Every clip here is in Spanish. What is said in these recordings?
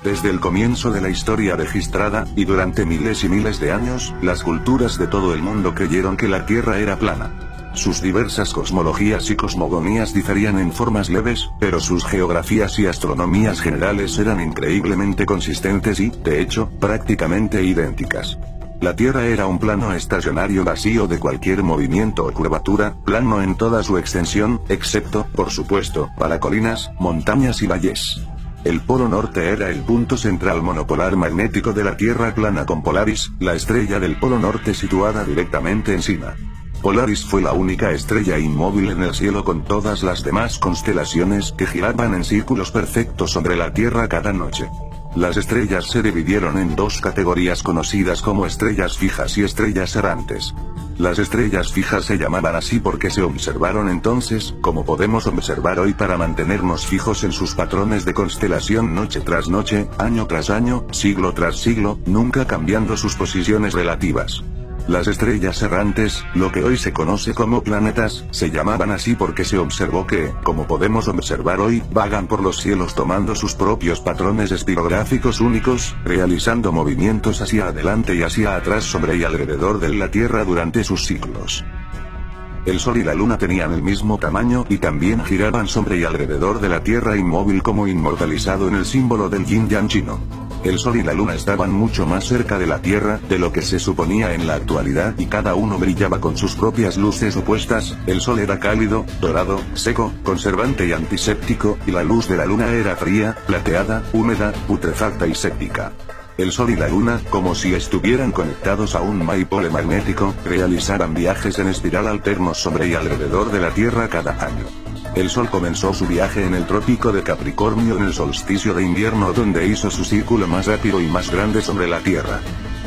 Desde el comienzo de la historia registrada, y durante miles y miles de años, las culturas de todo el mundo creyeron que la Tierra era plana. Sus diversas cosmologías y cosmogonías diferían en formas leves, pero sus geografías y astronomías generales eran increíblemente consistentes y, de hecho, prácticamente idénticas. La Tierra era un plano estacionario vacío de cualquier movimiento o curvatura, plano en toda su extensión, excepto, por supuesto, para colinas, montañas y valles. El polo norte era el punto central monopolar magnético de la Tierra plana con Polaris, la estrella del polo norte situada directamente encima. Polaris fue la única estrella inmóvil en el cielo con todas las demás constelaciones que giraban en círculos perfectos sobre la Tierra cada noche. Las estrellas se dividieron en dos categorías conocidas como estrellas fijas y estrellas errantes. Las estrellas fijas se llamaban así porque se observaron entonces, como podemos observar hoy para mantenernos fijos en sus patrones de constelación noche tras noche, año tras año, siglo tras siglo, nunca cambiando sus posiciones relativas. Las estrellas errantes, lo que hoy se conoce como planetas, se llamaban así porque se observó que, como podemos observar hoy, vagan por los cielos tomando sus propios patrones espirográficos únicos, realizando movimientos hacia adelante y hacia atrás sobre y alrededor de la Tierra durante sus ciclos. El Sol y la Luna tenían el mismo tamaño y también giraban sobre y alrededor de la Tierra inmóvil como inmortalizado en el símbolo del Yin-Yang chino. El Sol y la Luna estaban mucho más cerca de la Tierra de lo que se suponía en la actualidad y cada uno brillaba con sus propias luces opuestas. El Sol era cálido, dorado, seco, conservante y antiséptico, y la luz de la Luna era fría, plateada, húmeda, putrefacta y séptica. El Sol y la Luna, como si estuvieran conectados a un maipole magnético, realizaban viajes en espiral alternos sobre y alrededor de la Tierra cada año. El Sol comenzó su viaje en el trópico de Capricornio en el solsticio de invierno donde hizo su círculo más rápido y más grande sobre la Tierra.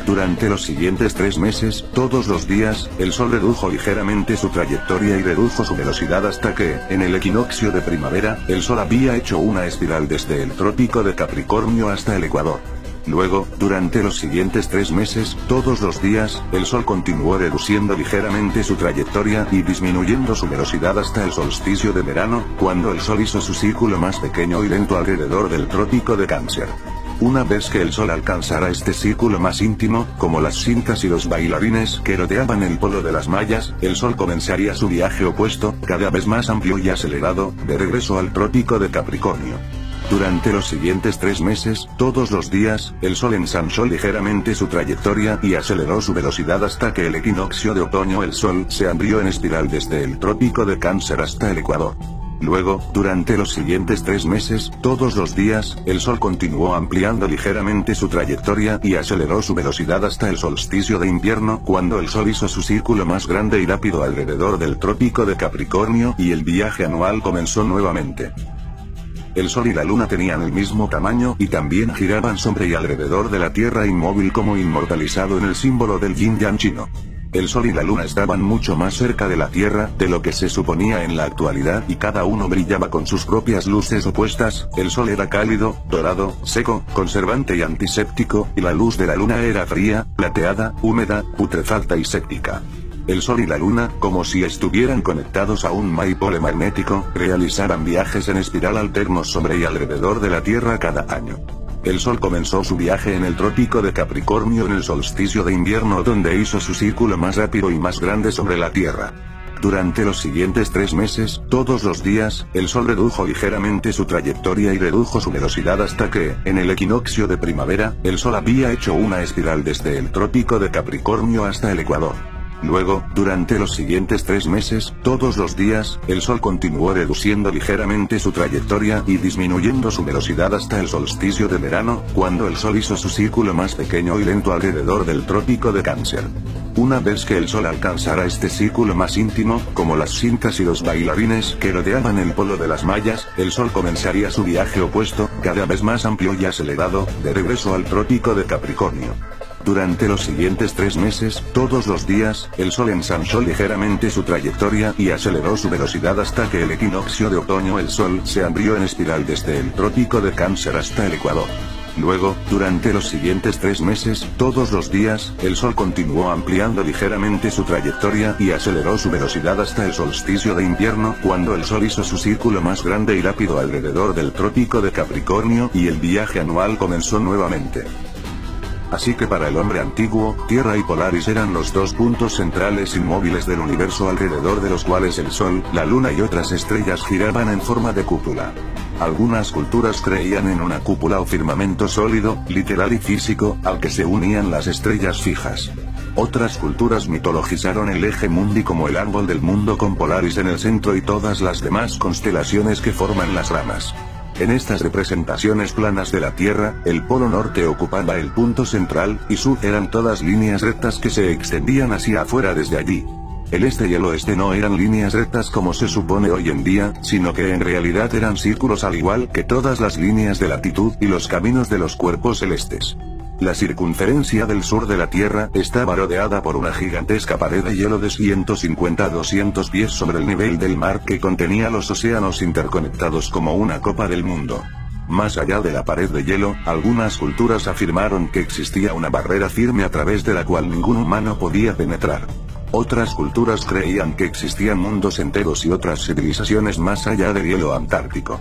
Durante los siguientes 3 meses, todos los días, el Sol redujo ligeramente su trayectoria y redujo su velocidad hasta que, en el equinoccio de primavera, el Sol había hecho una espiral desde el trópico de Capricornio hasta el Ecuador. Luego, durante los siguientes 3 meses, todos los días, el Sol continuó reduciendo ligeramente su trayectoria y disminuyendo su velocidad hasta el solsticio de verano, cuando el Sol hizo su círculo más pequeño y lento alrededor del trópico de Cáncer. Una vez que el Sol alcanzara este círculo más íntimo, como las cintas y los bailarines que rodeaban el polo de las mallas, el Sol comenzaría su viaje opuesto, cada vez más amplio y acelerado, de regreso al trópico de Capricornio. Durante los siguientes 3 meses, todos los días, el Sol ensanchó ligeramente su trayectoria y aceleró su velocidad hasta que el equinoccio de otoño el Sol se abrió en espiral desde el trópico de Cáncer hasta el Ecuador. Luego, durante los siguientes 3 meses, todos los días, el Sol continuó ampliando ligeramente su trayectoria y aceleró su velocidad hasta el solsticio de invierno cuando el Sol hizo su círculo más grande y rápido alrededor del trópico de Capricornio y el viaje anual comenzó nuevamente. El Sol y la Luna tenían el mismo tamaño y también giraban sobre y alrededor de la Tierra inmóvil como inmortalizado en el símbolo del Yin-Yang chino. El Sol y la Luna estaban mucho más cerca de la Tierra de lo que se suponía en la actualidad y cada uno brillaba con sus propias luces opuestas. El Sol era cálido, dorado, seco, conservante y antiséptico, y la luz de la Luna era fría, plateada, húmeda, putrefacta y séptica. El Sol y la Luna, como si estuvieran conectados a un maipole magnético, realizaban viajes en espiral alternos sobre y alrededor de la Tierra cada año. El Sol comenzó su viaje en el trópico de Capricornio en el solsticio de invierno donde hizo su círculo más rápido y más grande sobre la Tierra. Durante los siguientes 3 meses, todos los días, el Sol redujo ligeramente su trayectoria y redujo su velocidad hasta que, en el equinoccio de primavera, el Sol había hecho una espiral desde el trópico de Capricornio hasta el Ecuador. Luego, durante los siguientes 3 meses, todos los días, el Sol continuó reduciendo ligeramente su trayectoria y disminuyendo su velocidad hasta el solsticio de verano, cuando el Sol hizo su círculo más pequeño y lento alrededor del trópico de Cáncer. Una vez que el Sol alcanzara este círculo más íntimo, como las cintas y los bailarines que rodeaban el polo de las mallas, el Sol comenzaría su viaje opuesto, cada vez más amplio y acelerado, de regreso al trópico de Capricornio. Durante los siguientes 3 meses, todos los días, el Sol ensanchó ligeramente su trayectoria y aceleró su velocidad hasta que el equinoccio de otoño el Sol se abrió en espiral desde el trópico de Cáncer hasta el Ecuador. Luego, durante los siguientes 3 meses, todos los días, el Sol continuó ampliando ligeramente su trayectoria y aceleró su velocidad hasta el solsticio de invierno, cuando el Sol hizo su círculo más grande y rápido alrededor del trópico de Capricornio, y el viaje anual comenzó nuevamente. Así que para el hombre antiguo, Tierra y Polaris eran los dos puntos centrales inmóviles del universo alrededor de los cuales el Sol, la Luna y otras estrellas giraban en forma de cúpula. Algunas culturas creían en una cúpula o firmamento sólido, literal y físico, al que se unían las estrellas fijas. Otras culturas mitologizaron el eje mundi como el árbol del mundo con Polaris en el centro y todas las demás constelaciones que forman las ramas. En estas representaciones planas de la Tierra, el polo norte ocupaba el punto central, y sur eran todas líneas rectas que se extendían hacia afuera desde allí. El este y el oeste no eran líneas rectas como se supone hoy en día, sino que en realidad eran círculos al igual que todas las líneas de latitud y los caminos de los cuerpos celestes. La circunferencia del sur de la Tierra estaba rodeada por una gigantesca pared de hielo de 150 a 200 pies sobre el nivel del mar que contenía los océanos interconectados como una copa del mundo. Más allá de la pared de hielo, algunas culturas afirmaron que existía una barrera firme a través de la cual ningún humano podía penetrar. Otras culturas creían que existían mundos enteros y otras civilizaciones más allá del hielo antártico.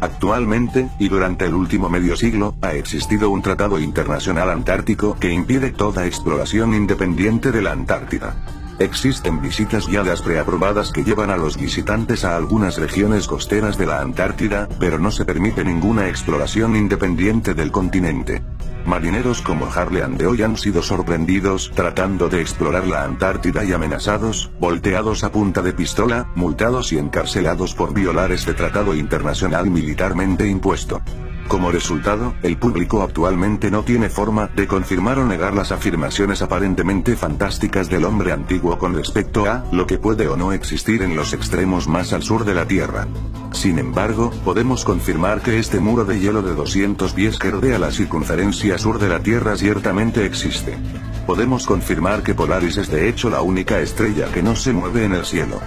Actualmente, y durante el último medio siglo, ha existido un tratado internacional antártico que impide toda exploración independiente de la Antártida. Existen visitas guiadas preaprobadas que llevan a los visitantes a algunas regiones costeras de la Antártida, pero no se permite ninguna exploración independiente del continente. Marineros como Harlean de hoy han sido sorprendidos tratando de explorar la Antártida y amenazados, volteados a punta de pistola, multados y encarcelados por violar este tratado internacional militarmente impuesto. Como resultado, el público actualmente no tiene forma de confirmar o negar las afirmaciones aparentemente fantásticas del hombre antiguo con respecto a lo que puede o no existir en los extremos más al sur de la Tierra. Sin embargo, podemos confirmar que este muro de hielo de 200 pies que rodea la circunferencia sur de la Tierra ciertamente existe. Podemos confirmar que Polaris es de hecho la única estrella que no se mueve en el cielo.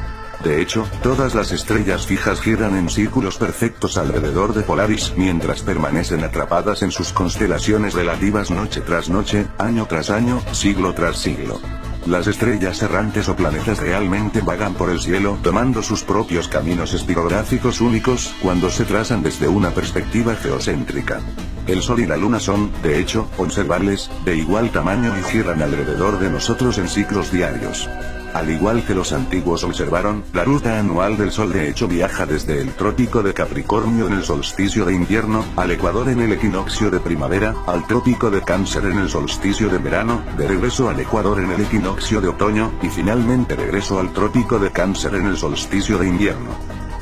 De hecho, todas las estrellas fijas giran en círculos perfectos alrededor de Polaris mientras permanecen atrapadas en sus constelaciones relativas noche tras noche, año tras año, siglo tras siglo. Las estrellas errantes o planetas realmente vagan por el cielo tomando sus propios caminos espirográficos únicos cuando se trazan desde una perspectiva geocéntrica. El Sol y la Luna son, de hecho, observables, de igual tamaño y giran alrededor de nosotros en ciclos diarios. Al igual que los antiguos observaron, la ruta anual del Sol de hecho viaja desde el trópico de Capricornio en el solsticio de invierno, al Ecuador en el equinoccio de primavera, al trópico de Cáncer en el solsticio de verano, de regreso al Ecuador en el equinoccio de otoño, y finalmente regreso al trópico de Cáncer en el solsticio de invierno.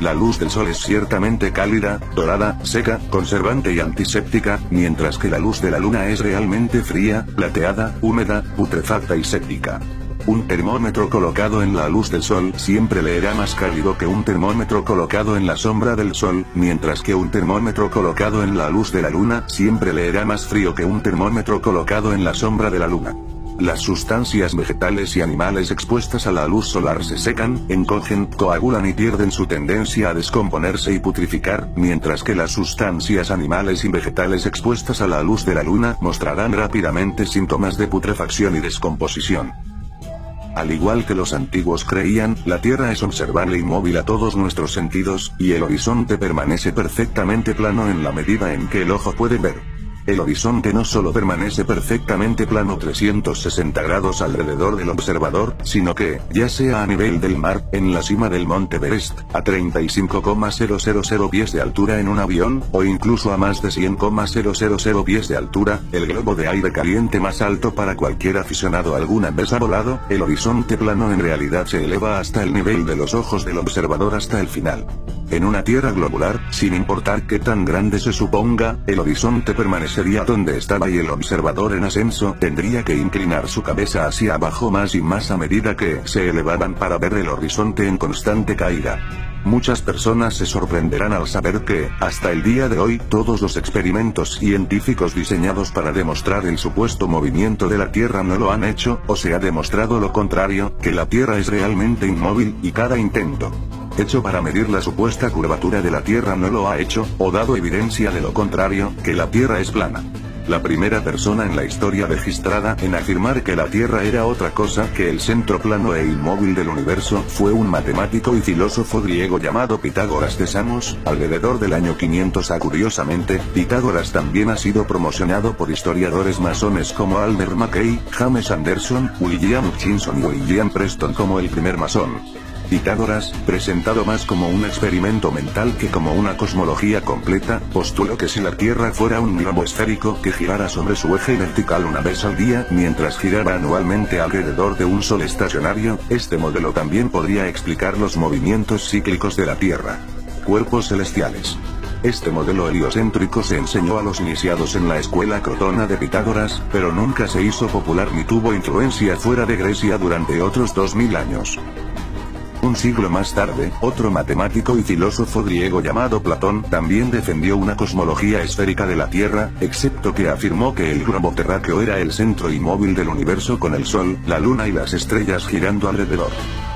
La luz del Sol es ciertamente cálida, dorada, seca, conservante y antiséptica, mientras que la luz de la Luna es realmente fría, plateada, húmeda, putrefacta y séptica. Un termómetro colocado en la luz del Sol siempre leerá más cálido que un termómetro colocado en la sombra del Sol, mientras que un termómetro colocado en la luz de la Luna siempre leerá más frío que un termómetro colocado en la sombra de la Luna. Las sustancias vegetales y animales expuestas a la luz solar se secan, encogen, coagulan y pierden su tendencia a descomponerse y putrificar, mientras que las sustancias animales y vegetales expuestas a la luz de la Luna mostrarán rápidamente síntomas de putrefacción y descomposición. Al igual que los antiguos creían, la Tierra es observable y móvil a todos nuestros sentidos, y el horizonte permanece perfectamente plano en la medida en que el ojo puede ver. El horizonte no solo permanece perfectamente plano 360 grados alrededor del observador, sino que, ya sea a nivel del mar, en la cima del Monte Everest, a 35,000 pies de altura en un avión, o incluso a más de 100,000 pies de altura, el globo de aire caliente más alto para cualquier aficionado alguna vez ha volado, el horizonte plano en realidad se eleva hasta el nivel de los ojos del observador hasta el final. En una Tierra globular, sin importar qué tan grande se suponga, el horizonte permanecería donde estaba y el observador en ascenso tendría que inclinar su cabeza hacia abajo más y más a medida que se elevaban para ver el horizonte en constante caída. Muchas personas se sorprenderán al saber que, hasta el día de hoy, todos los experimentos científicos diseñados para demostrar el supuesto movimiento de la Tierra no lo han hecho, o se ha demostrado lo contrario, que la Tierra es realmente inmóvil, y cada intento hecho para medir la supuesta curvatura de la Tierra no lo ha hecho, o dado evidencia de lo contrario, que la Tierra es plana. La primera persona en la historia registrada en afirmar que la Tierra era otra cosa que el centro plano e inmóvil del universo fue un matemático y filósofo griego llamado Pitágoras de Samos, alrededor del año 500 A. Curiosamente, Pitágoras también ha sido promocionado por historiadores masones como Albert Mackay, James Anderson, William Hutchinson y William Preston como el primer masón. Pitágoras, presentado más como un experimento mental que como una cosmología completa, postuló que si la Tierra fuera un globo esférico que girara sobre su eje vertical una vez al día, mientras girara anualmente alrededor de un sol estacionario, este modelo también podría explicar los movimientos cíclicos de la Tierra. Cuerpos celestiales. Este modelo heliocéntrico se enseñó a los iniciados en la escuela crotona de Pitágoras, pero nunca se hizo popular ni tuvo influencia fuera de Grecia durante otros 2000 años. Un siglo más tarde, otro matemático y filósofo griego llamado Platón también defendió una cosmología esférica de la Tierra, excepto que afirmó que el globo terráqueo era el centro inmóvil del universo con el Sol, la Luna y las estrellas girando alrededor.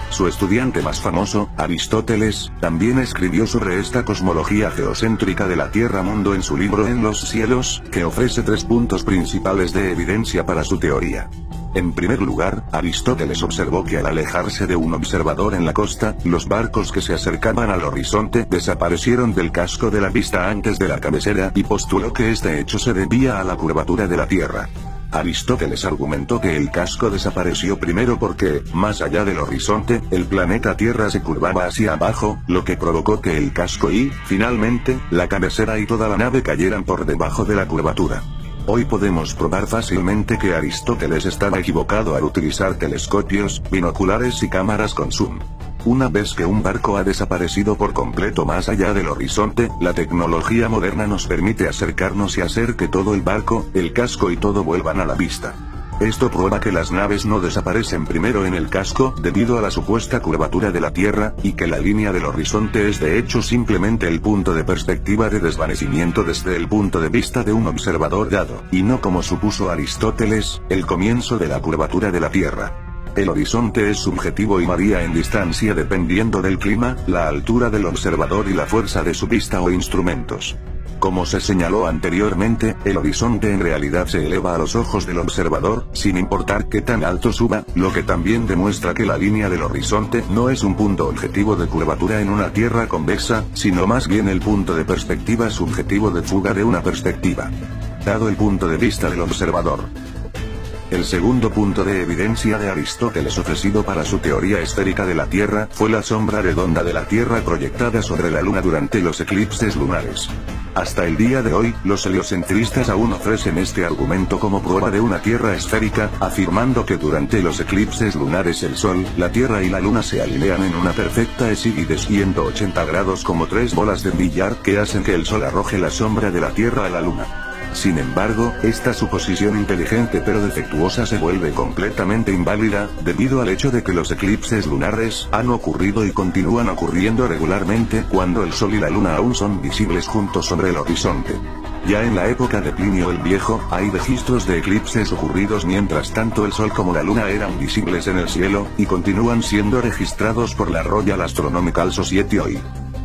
Su estudiante más famoso, Aristóteles, también escribió sobre esta cosmología geocéntrica de la Tierra-mundo en su libro En los cielos, que ofrece 3 puntos principales de evidencia para su teoría. En primer lugar, Aristóteles observó que al alejarse de un observador en la costa, los barcos que se acercaban al horizonte desaparecieron del casco de la vista antes de la cabecera y postuló que este hecho se debía a la curvatura de la Tierra. Aristóteles argumentó que el casco desapareció primero porque, más allá del horizonte, el planeta Tierra se curvaba hacia abajo, lo que provocó que el casco y, finalmente, la cabecera y toda la nave cayeran por debajo de la curvatura. Hoy podemos probar fácilmente que Aristóteles estaba equivocado al utilizar telescopios, binoculares y cámaras con zoom. Una vez que un barco ha desaparecido por completo más allá del horizonte, la tecnología moderna nos permite acercarnos y hacer que todo el barco, el casco y todo vuelvan a la vista. Esto prueba que las naves no desaparecen primero en el casco, debido a la supuesta curvatura de la Tierra, y que la línea del horizonte es de hecho simplemente el punto de perspectiva de desvanecimiento desde el punto de vista de un observador dado, y no como supuso Aristóteles, el comienzo de la curvatura de la Tierra. El horizonte es subjetivo y varía en distancia dependiendo del clima, la altura del observador y la fuerza de su vista o instrumentos. Como se señaló anteriormente, el horizonte en realidad se eleva a los ojos del observador, sin importar qué tan alto suba, lo que también demuestra que la línea del horizonte no es un punto objetivo de curvatura en una Tierra convexa, sino más bien el punto de perspectiva subjetivo de fuga de una perspectiva. Dado el punto de vista del observador. El segundo punto de evidencia de Aristóteles ofrecido para su teoría esférica de la Tierra fue la sombra redonda de la Tierra proyectada sobre la Luna durante los eclipses lunares. Hasta el día de hoy, los heliocentristas aún ofrecen este argumento como prueba de una Tierra esférica, afirmando que durante los eclipses lunares el Sol, la Tierra y la Luna se alinean en una perfecta equidad de 180 grados como 3 bolas de billar que hacen que el Sol arroje la sombra de la Tierra a la Luna. Sin embargo, esta suposición inteligente pero defectuosa se vuelve completamente inválida, debido al hecho de que los eclipses lunares han ocurrido y continúan ocurriendo regularmente cuando el Sol y la Luna aún son visibles juntos sobre el horizonte. Ya en la época de Plinio el Viejo, hay registros de eclipses ocurridos mientras tanto el Sol como la Luna eran visibles en el cielo, y continúan siendo registrados por la Royal Astronomical Society hoy.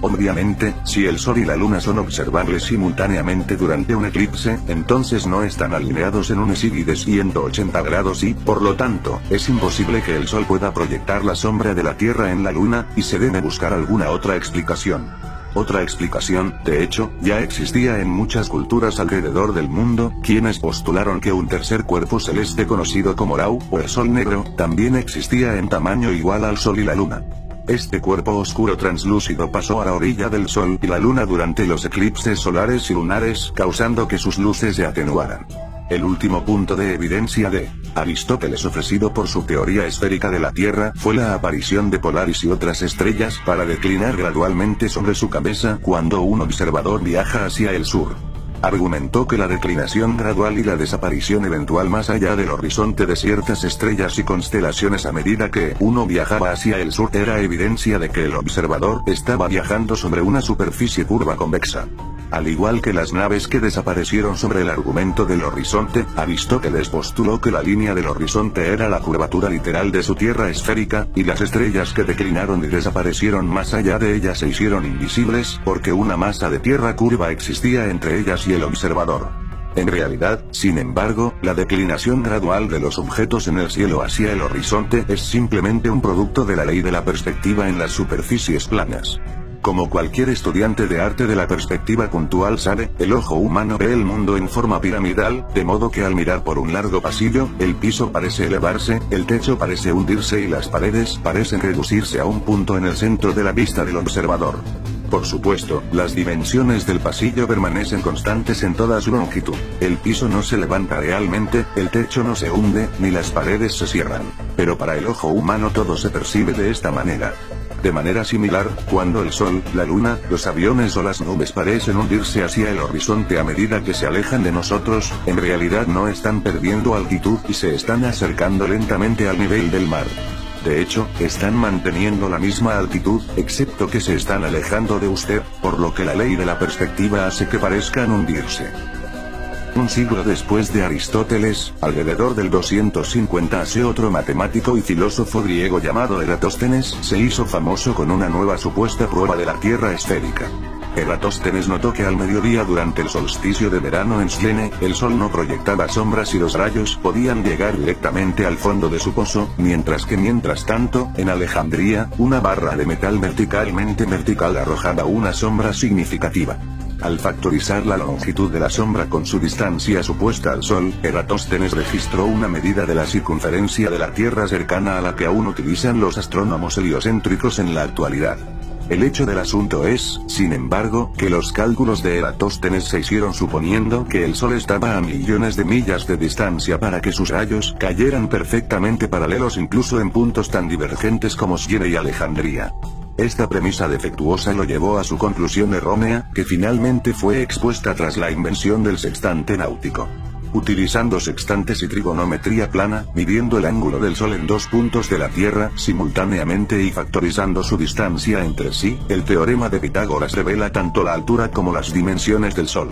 Obviamente, si el Sol y la Luna son observables simultáneamente durante un eclipse, entonces no están alineados en un equidad de 180 grados y, por lo tanto, es imposible que el Sol pueda proyectar la sombra de la Tierra en la Luna, y se debe buscar alguna otra explicación. Otra explicación, de hecho, ya existía en muchas culturas alrededor del mundo, quienes postularon que un tercer cuerpo celeste conocido como Ra, o el Sol negro, también existía en tamaño igual al Sol y la Luna. Este cuerpo oscuro translúcido pasó a la orilla del Sol y la Luna durante los eclipses solares y lunares, causando que sus luces se atenuaran. El último punto de evidencia de Aristóteles ofrecido por su teoría esférica de la Tierra fue la aparición de Polaris y otras estrellas para declinar gradualmente sobre su cabeza cuando un observador viaja hacia el sur. Argumentó que la declinación gradual y la desaparición eventual más allá del horizonte de ciertas estrellas y constelaciones a medida que uno viajaba hacia el sur era evidencia de que el observador estaba viajando sobre una superficie curva convexa. Al igual que las naves que desaparecieron sobre el argumento del horizonte, Aristóteles postuló que la línea del horizonte era la curvatura literal de su Tierra esférica, y las estrellas que declinaron y desaparecieron más allá de ella se hicieron invisibles, porque una masa de tierra curva existía entre ellas y el observador. En realidad, sin embargo, la declinación gradual de los objetos en el cielo hacia el horizonte es simplemente un producto de la ley de la perspectiva en las superficies planas. Como cualquier estudiante de arte de la perspectiva puntual sabe, el ojo humano ve el mundo en forma piramidal, de modo que al mirar por un largo pasillo, el piso parece elevarse, el techo parece hundirse y las paredes parecen reducirse a un punto en el centro de la vista del observador. Por supuesto, las dimensiones del pasillo permanecen constantes en toda su longitud. El piso no se levanta realmente, el techo no se hunde, ni las paredes se cierran. Pero para el ojo humano todo se percibe de esta manera. De manera similar, cuando el sol, la luna, los aviones o las nubes parecen hundirse hacia el horizonte a medida que se alejan de nosotros, en realidad no están perdiendo altitud y se están acercando lentamente al nivel del mar. De hecho, están manteniendo la misma altitud, excepto que se están alejando de usted, por lo que la ley de la perspectiva hace que parezcan hundirse. Un siglo después de Aristóteles, alrededor del 250 AC, otro matemático y filósofo griego llamado Eratóstenes se hizo famoso con una nueva supuesta prueba de la Tierra esférica. Eratóstenes notó que al mediodía durante el solsticio de verano en Slene, el sol no proyectaba sombras y los rayos podían llegar directamente al fondo de su pozo, mientras tanto, en Alejandría, una barra de metal verticalmente vertical arrojaba una sombra significativa. Al factorizar la longitud de la sombra con su distancia supuesta al Sol, Eratóstenes registró una medida de la circunferencia de la Tierra cercana a la que aún utilizan los astrónomos heliocéntricos en la actualidad. El hecho del asunto es, sin embargo, que los cálculos de Eratóstenes se hicieron suponiendo que el Sol estaba a millones de millas de distancia para que sus rayos cayeran perfectamente paralelos incluso en puntos tan divergentes como Slene y Alejandría. Esta premisa defectuosa lo llevó a su conclusión errónea, que finalmente fue expuesta tras la invención del sextante náutico. Utilizando sextantes y trigonometría plana, midiendo el ángulo del Sol en dos puntos de la Tierra simultáneamente y factorizando su distancia entre sí, el teorema de Pitágoras revela tanto la altura como las dimensiones del Sol.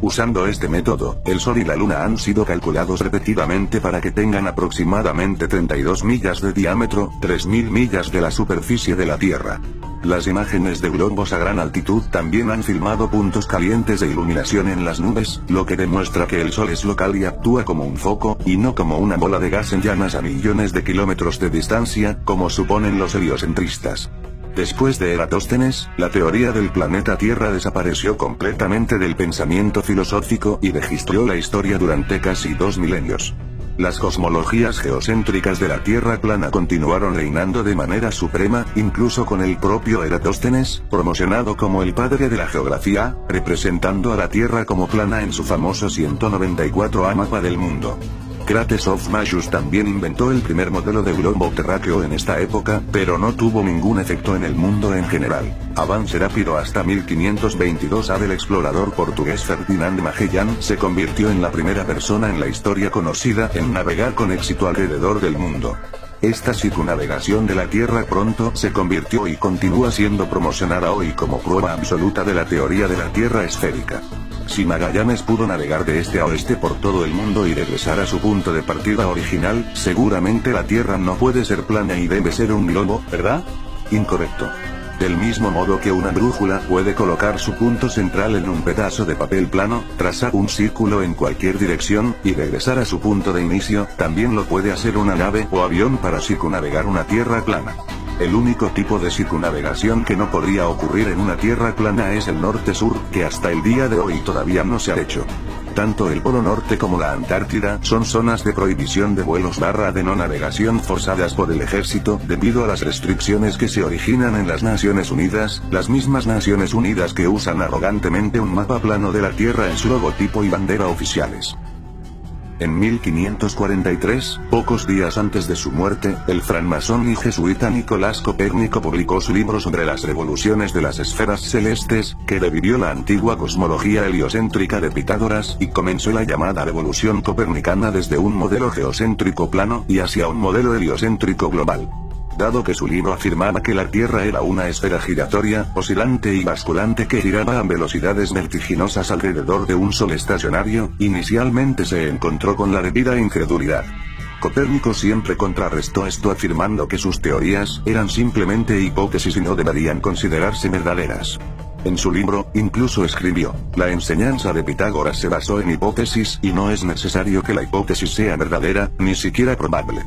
Usando este método, el Sol y la Luna han sido calculados repetidamente para que tengan aproximadamente 32 millas de diámetro, 3.000 millas de la superficie de la Tierra. Las imágenes de globos a gran altitud también han filmado puntos calientes de iluminación en las nubes, lo que demuestra que el Sol es local y actúa como un foco, y no como una bola de gas en llamas a millones de kilómetros de distancia, como suponen los heliocentristas. Después de Eratóstenes, la teoría del planeta Tierra desapareció completamente del pensamiento filosófico y registró la historia durante casi 2 milenios. Las cosmologías geocéntricas de la Tierra plana continuaron reinando de manera suprema, incluso con el propio Eratóstenes, promocionado como el padre de la geografía, representando a la Tierra como plana en su famoso 194A mapa del mundo. Crates of Magus también inventó el primer modelo de globo terráqueo en esta época, pero no tuvo ningún efecto en el mundo en general. Avance rápido hasta 1522 A del explorador portugués Ferdinand Magellan se convirtió en la primera persona en la historia conocida en navegar con éxito alrededor del mundo. Esta circunnavegación de la Tierra pronto se convirtió y continúa siendo promocionada hoy como prueba absoluta de la teoría de la Tierra esférica. Si Magallanes pudo navegar de este a oeste por todo el mundo y regresar a su punto de partida original, seguramente la Tierra no puede ser plana y debe ser un globo, ¿verdad? Incorrecto. Del mismo modo que una brújula puede colocar su punto central en un pedazo de papel plano, trazar un círculo en cualquier dirección, y regresar a su punto de inicio, también lo puede hacer una nave o avión para circunnavegar una Tierra plana. El único tipo de circunnavegación que no podría ocurrir en una Tierra plana es el norte-sur, que hasta el día de hoy todavía no se ha hecho. Tanto el Polo Norte como la Antártida son zonas de prohibición de vuelos de no navegación forzadas por el ejército, debido a las restricciones que se originan en las Naciones Unidas, las mismas Naciones Unidas que usan arrogantemente un mapa plano de la Tierra en su logotipo y bandera oficiales. En 1543, pocos días antes de su muerte, el francmasón y jesuita Nicolás Copérnico publicó su libro sobre las revoluciones de las esferas celestes, que revivió la antigua cosmología heliocéntrica de Pitágoras y comenzó la llamada revolución copernicana desde un modelo geocéntrico plano y hacia un modelo heliocéntrico global. Dado que su libro afirmaba que la Tierra era una esfera giratoria, oscilante y basculante que giraba a velocidades vertiginosas alrededor de un sol estacionario, inicialmente se encontró con la debida incredulidad. Copérnico siempre contrarrestó esto afirmando que sus teorías eran simplemente hipótesis y no deberían considerarse verdaderas. En su libro, incluso escribió, la enseñanza de Pitágoras se basó en hipótesis y no es necesario que la hipótesis sea verdadera, ni siquiera probable.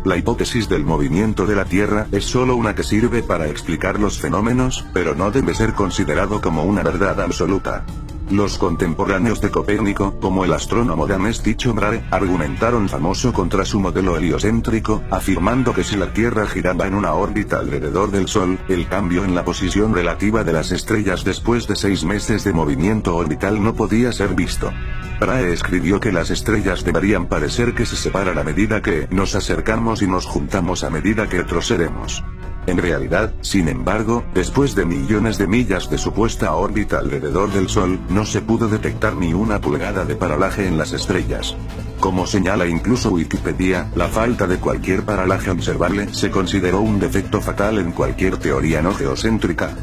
La hipótesis del movimiento de la Tierra es solo una que sirve para explicar los fenómenos, pero no debe ser considerado como una verdad absoluta. Los contemporáneos de Copérnico, como el astrónomo danés Tycho Brahe, argumentaron famoso contra su modelo heliocéntrico, afirmando que si la Tierra giraba en una órbita alrededor del Sol, el cambio en la posición relativa de las estrellas después de 6 meses de movimiento orbital no podía ser visto. Brahe escribió que las estrellas deberían parecer que se separan a medida que nos acercamos y nos juntamos a medida que retrocedemos. En realidad, sin embargo, después de millones de millas de supuesta órbita alrededor del Sol, no se pudo detectar ni una pulgada de paralaje en las estrellas. Como señala incluso Wikipedia, la falta de cualquier paralaje observable se consideró un defecto fatal en cualquier teoría no geocéntrica.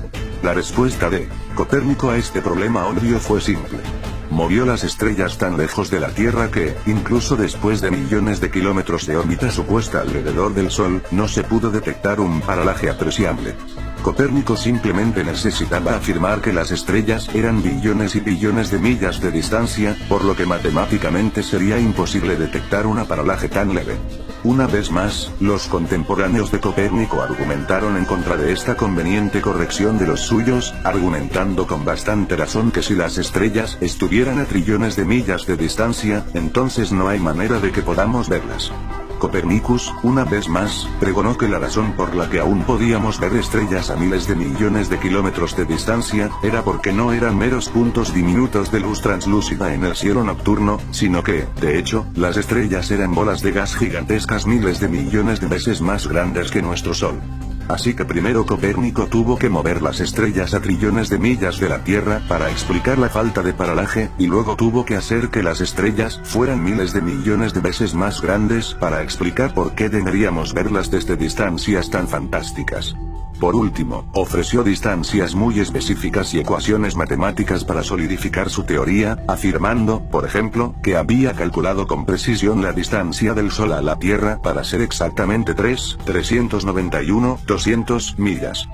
La respuesta de Copérnico a este problema obvio fue simple. Movió las estrellas tan lejos de la Tierra que, incluso después de millones de kilómetros de órbita supuesta alrededor del Sol, no se pudo detectar un paralaje apreciable. Copérnico simplemente necesitaba afirmar que las estrellas eran billones y billones de millas de distancia, por lo que matemáticamente sería imposible detectar una paralaje tan leve. Una vez más, los contemporáneos de Copérnico argumentaron en contra de esta conveniente corrección de los suyos, argumentando con bastante razón que si las estrellas estuvieran a trillones de millas de distancia, entonces no hay manera de que podamos verlas. Copernicus, una vez más, pregonó que la razón por la que aún podíamos ver estrellas a miles de millones de kilómetros de distancia, era porque no eran meros puntos diminutos de luz translúcida en el cielo nocturno, sino que, de hecho, las estrellas eran bolas de gas gigantescas miles de millones de veces más grandes que nuestro Sol. Así que primero Copérnico tuvo que mover las estrellas a trillones de millas de la Tierra para explicar la falta de paralaje, y luego tuvo que hacer que las estrellas fueran miles de millones de veces más grandes para explicar por qué deberíamos verlas desde distancias tan fantásticas. Por último, ofreció distancias muy específicas y ecuaciones matemáticas para solidificar su teoría, afirmando, por ejemplo, que había calculado con precisión la distancia del Sol a la Tierra para ser exactamente 391,200 millas.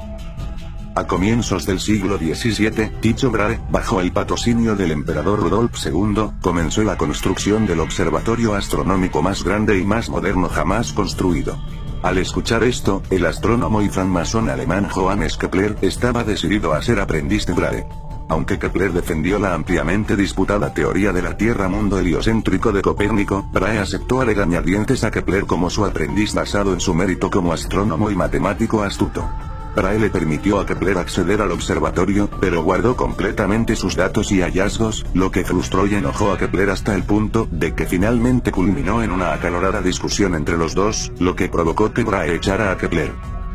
A comienzos del siglo XVII, Tycho Brahe, bajo el patrocinio del emperador Rudolf II, comenzó la construcción del observatorio astronómico más grande y más moderno jamás construido. Al escuchar esto, el astrónomo y francmasón alemán Johannes Kepler estaba decidido a ser aprendiz de Brahe. Aunque Kepler defendió la ampliamente disputada teoría de la Tierra-mundo heliocéntrico de Copérnico, Brahe aceptó a regañadientes a Kepler como su aprendiz basado en su mérito como astrónomo y matemático astuto. Brahe le permitió a Kepler acceder al observatorio, pero guardó completamente sus datos y hallazgos, lo que frustró y enojó a Kepler hasta el punto de que finalmente culminó en una acalorada discusión entre los dos, lo que provocó que Brahe echara a Kepler.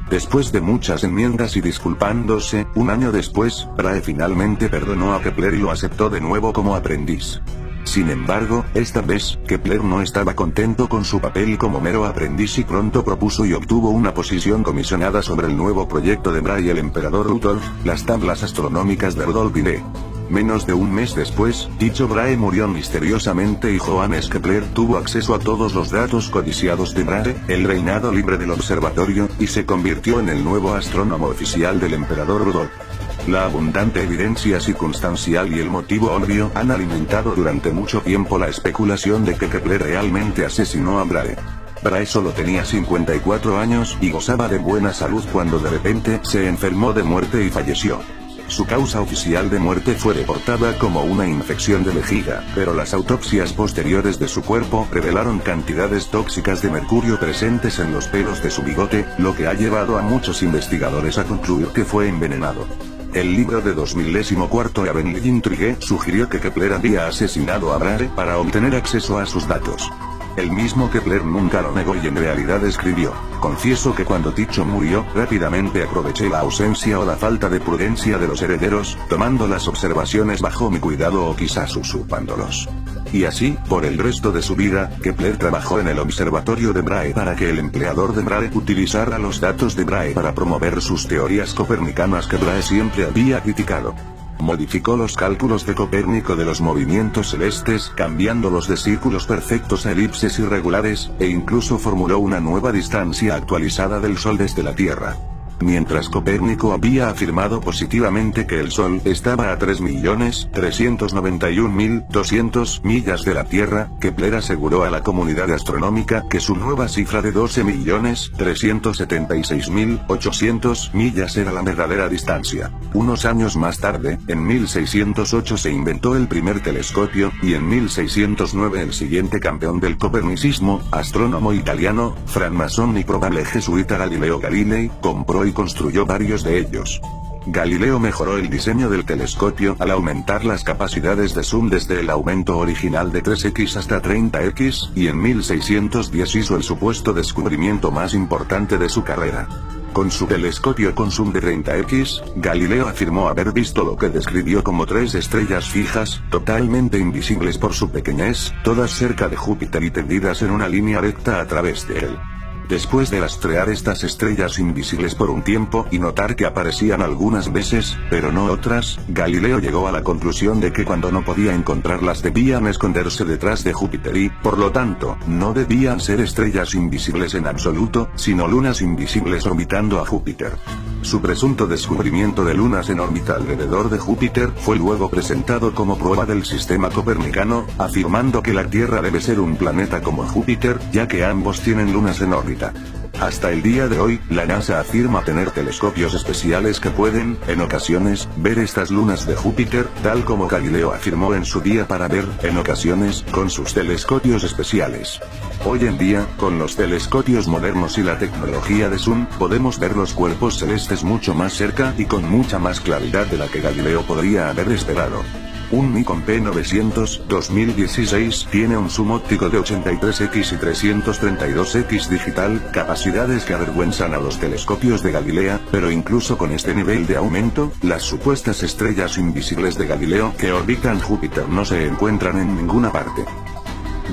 Después de muchas enmiendas y disculpándose, un año después, Brahe finalmente perdonó a Kepler y lo aceptó de nuevo como aprendiz. Sin embargo, esta vez, Kepler no estaba contento con su papel como mero aprendiz y pronto propuso y obtuvo una posición comisionada sobre el nuevo proyecto de Brahe y el emperador Rudolf, las tablas astronómicas de Rudolf Ide. Menos de un mes después, Tycho Brahe murió misteriosamente y Johannes Kepler tuvo acceso a todos los datos codiciados de Brahe, el reinado libre del observatorio, y se convirtió en el nuevo astrónomo oficial del emperador Rudolf. La abundante evidencia circunstancial y el motivo obvio han alimentado durante mucho tiempo la especulación de que Kepler realmente asesinó a Brahe. Brahe solo tenía 54 años y gozaba de buena salud cuando de repente se enfermó de muerte y falleció. Su causa oficial de muerte fue reportada como una infección de vejiga, pero las autopsias posteriores de su cuerpo revelaron cantidades tóxicas de mercurio presentes en los pelos de su bigote, lo que ha llevado a muchos investigadores a concluir que fue envenenado. El libro de 2004 Heavenly Intrigue sugirió que Kepler había asesinado a Brahe para obtener acceso a sus datos. El mismo Kepler nunca lo negó y en realidad escribió: confieso que cuando Tycho murió, rápidamente aproveché la ausencia o la falta de prudencia de los herederos, tomando las observaciones bajo mi cuidado o quizás usurpándolos. Y así, por el resto de su vida, Kepler trabajó en el observatorio de Brahe para que el empleador de Brahe utilizara los datos de Brahe para promover sus teorías copernicanas que Brahe siempre había criticado. Modificó los cálculos de Copérnico de los movimientos celestes, cambiándolos de círculos perfectos a elipses irregulares, e incluso formuló una nueva distancia actualizada del Sol desde la Tierra. Mientras Copérnico había afirmado positivamente que el Sol estaba a 3.391.200 millas de la Tierra, Kepler aseguró a la comunidad astronómica que su nueva cifra de 12.376.800 millas era la verdadera distancia. Unos años más tarde, en 1608 se inventó el primer telescopio, y en 1609 el siguiente campeón del copernicismo, astrónomo italiano, francmasón y probable jesuita Galileo Galilei, compró y construyó varios de ellos. Galileo mejoró el diseño del telescopio al aumentar las capacidades de zoom desde el aumento original de 3x hasta 30x, y en 1610 hizo el supuesto descubrimiento más importante de su carrera. Con su telescopio con zoom de 30x, Galileo afirmó haber visto lo que describió como 3 estrellas fijas, totalmente invisibles por su pequeñez, todas cerca de Júpiter y tendidas en una línea recta a través de él. Después de rastrear estas estrellas invisibles por un tiempo y notar que aparecían algunas veces, pero no otras, Galileo llegó a la conclusión de que cuando no podía encontrarlas debían esconderse detrás de Júpiter y, por lo tanto, no debían ser estrellas invisibles en absoluto, sino lunas invisibles orbitando a Júpiter. Su presunto descubrimiento de lunas en órbita alrededor de Júpiter fue luego presentado como prueba del sistema copernicano, afirmando que la Tierra debe ser un planeta como Júpiter, ya que ambos tienen lunas en órbita. Hasta el día de hoy, la NASA afirma tener telescopios especiales que pueden, en ocasiones, ver estas lunas de Júpiter, tal como Galileo afirmó en su día para ver, en ocasiones, con sus telescopios especiales. Hoy en día, con los telescopios modernos y la tecnología de zoom, podemos ver los cuerpos celestes mucho más cerca y con mucha más claridad de la que Galileo podría haber esperado. Un Nikon P900 2016 tiene un zoom óptico de 83x y 332x digital, capacidades que avergüenzan a los telescopios de Galilea, pero incluso con este nivel de aumento, las supuestas estrellas invisibles de Galileo que orbitan Júpiter no se encuentran en ninguna parte.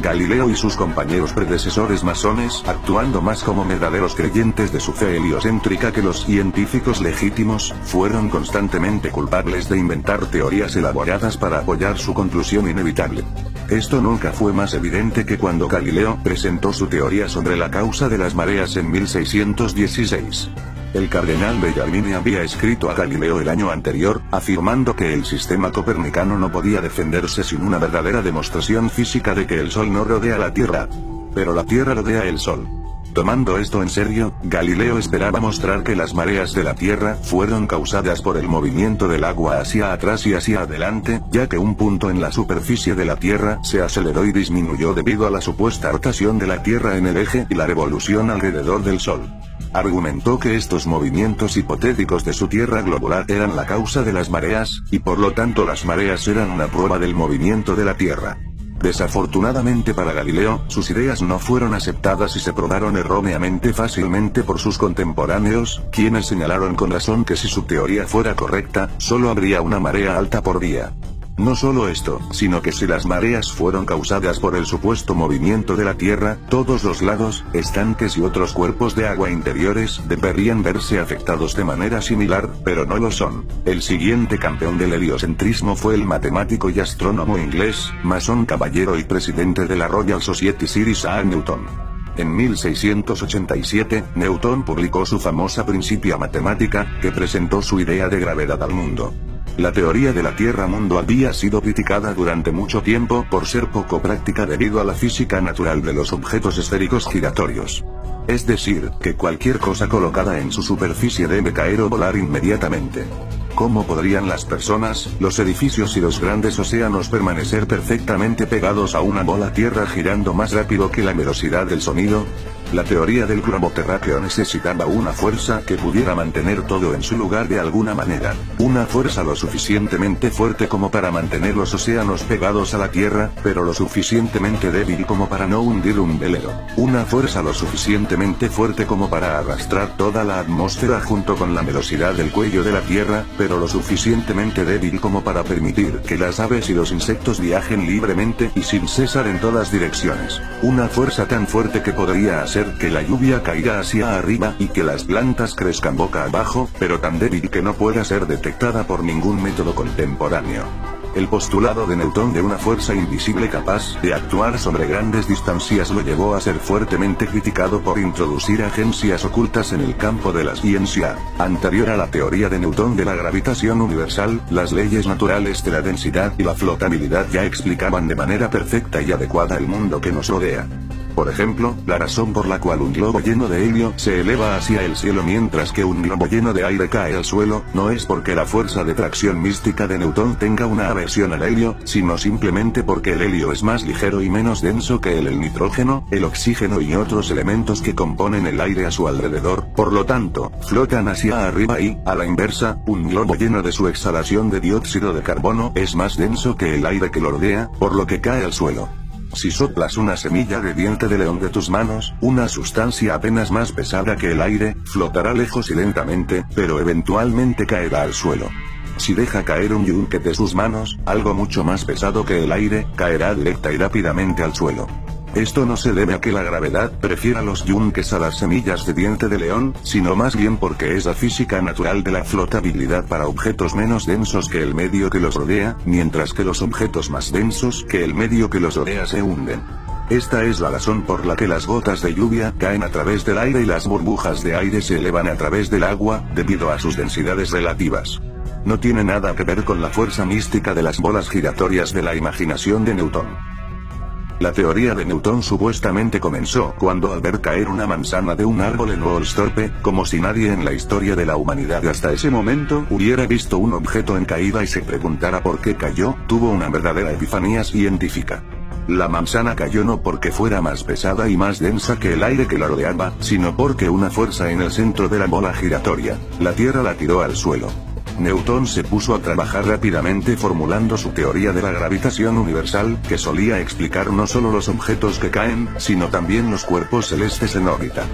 Galileo y sus compañeros predecesores masones, actuando más como verdaderos creyentes de su fe heliocéntrica que los científicos legítimos, fueron constantemente culpables de inventar teorías elaboradas para apoyar su conclusión inevitable. Esto nunca fue más evidente que cuando Galileo presentó su teoría sobre la causa de las mareas en 1616. El cardenal Bellarmine había escrito a Galileo el año anterior, afirmando que el sistema copernicano no podía defenderse sin una verdadera demostración física de que el Sol no rodea la Tierra. Pero la Tierra rodea el Sol. Tomando esto en serio, Galileo esperaba mostrar que las mareas de la Tierra fueron causadas por el movimiento del agua hacia atrás y hacia adelante, ya que un punto en la superficie de la Tierra se aceleró y disminuyó debido a la supuesta rotación de la Tierra en el eje y la revolución alrededor del Sol. Argumentó que estos movimientos hipotéticos de su Tierra globular eran la causa de las mareas, y por lo tanto las mareas eran una prueba del movimiento de la Tierra. Desafortunadamente para Galileo, sus ideas no fueron aceptadas y se probaron erróneamente fácilmente por sus contemporáneos, quienes señalaron con razón que si su teoría fuera correcta, solo habría una marea alta por día. No solo esto, sino que si las mareas fueron causadas por el supuesto movimiento de la Tierra, todos los lagos, estanques y otros cuerpos de agua interiores deberían verse afectados de manera similar, pero no lo son. El siguiente campeón del heliocentrismo fue el matemático y astrónomo inglés, masón caballero y presidente de la Royal Society Sir Isaac Newton. En 1687, Newton publicó su famosa Principia Mathematica, que presentó su idea de gravedad al mundo. La teoría de la Tierra-mundo había sido criticada durante mucho tiempo por ser poco práctica debido a la física natural de los objetos esféricos giratorios. Es decir, que cualquier cosa colocada en su superficie debe caer o volar inmediatamente. ¿Cómo podrían las personas, los edificios y los grandes océanos permanecer perfectamente pegados a una bola tierra girando más rápido que la velocidad del sonido? La teoría del globo terráqueo necesitaba una fuerza que pudiera mantener todo en su lugar de alguna manera. Una fuerza lo suficientemente fuerte como para mantener los océanos pegados a la Tierra, pero lo suficientemente débil como para no hundir un velero. Una fuerza lo suficientemente fuerte como para arrastrar toda la atmósfera junto con la velocidad del cuello de la Tierra, pero lo suficientemente débil como para permitir que las aves y los insectos viajen libremente y sin cesar en todas direcciones. Una fuerza tan fuerte que podría hacer que la lluvia caiga hacia arriba y que las plantas crezcan boca abajo, pero tan débil que no pueda ser detectada por ningún método contemporáneo. El postulado de Newton de una fuerza invisible capaz de actuar sobre grandes distancias lo llevó a ser fuertemente criticado por introducir agencias ocultas en el campo de la ciencia. Anterior a la teoría de Newton de la gravitación universal, las leyes naturales de la densidad y la flotabilidad ya explicaban de manera perfecta y adecuada el mundo que nos rodea. Por ejemplo, la razón por la cual un globo lleno de helio se eleva hacia el cielo mientras que un globo lleno de aire cae al suelo, no es porque la fuerza de tracción mística de Newton tenga una aversión al helio, sino simplemente porque el helio es más ligero y menos denso que el nitrógeno, el oxígeno y otros elementos que componen el aire a su alrededor, por lo tanto, flotan hacia arriba y, a la inversa, un globo lleno de su exhalación de dióxido de carbono es más denso que el aire que lo rodea, por lo que cae al suelo. Si soplas una semilla de diente de león de tus manos, una sustancia apenas más pesada que el aire, flotará lejos y lentamente, pero eventualmente caerá al suelo. Si deja caer un yunque de sus manos, algo mucho más pesado que el aire, caerá directa y rápidamente al suelo. Esto no se debe a que la gravedad prefiera los yunques a las semillas de diente de león, sino más bien porque es la física natural de la flotabilidad para objetos menos densos que el medio que los rodea, mientras que los objetos más densos que el medio que los rodea se hunden. Esta es la razón por la que las gotas de lluvia caen a través del aire y las burbujas de aire se elevan a través del agua, debido a sus densidades relativas. No tiene nada que ver con la fuerza mística de las bolas giratorias de la imaginación de Newton. La teoría de Newton supuestamente comenzó cuando al ver caer una manzana de un árbol en Woolsthorpe, como si nadie en la historia de la humanidad hasta ese momento hubiera visto un objeto en caída y se preguntara por qué cayó, tuvo una verdadera epifanía científica. La manzana cayó no porque fuera más pesada y más densa que el aire que la rodeaba, sino porque una fuerza en el centro de la bola giratoria, la Tierra, la tiró al suelo. Newton se puso a trabajar rápidamente formulando su teoría de la gravitación universal, que solía explicar no solo los objetos que caen, sino también los cuerpos celestes en órbita.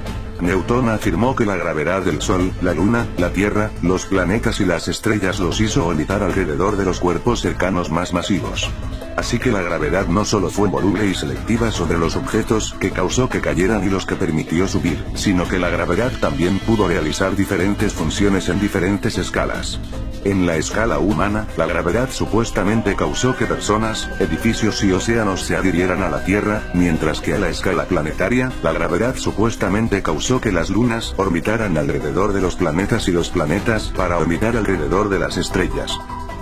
Newton afirmó que la gravedad del Sol, la Luna, la Tierra, los planetas y las estrellas los hizo orbitar alrededor de los cuerpos cercanos más masivos. Así que la gravedad no solo fue voluble y selectiva sobre los objetos que causó que cayeran y los que permitió subir, sino que la gravedad también pudo realizar diferentes funciones en diferentes escalas. En la escala humana, la gravedad supuestamente causó que personas, edificios y océanos se adhirieran a la Tierra, mientras que a la escala planetaria, la gravedad supuestamente causó que las lunas orbitaran alrededor de los planetas y los planetas para orbitar alrededor de las estrellas.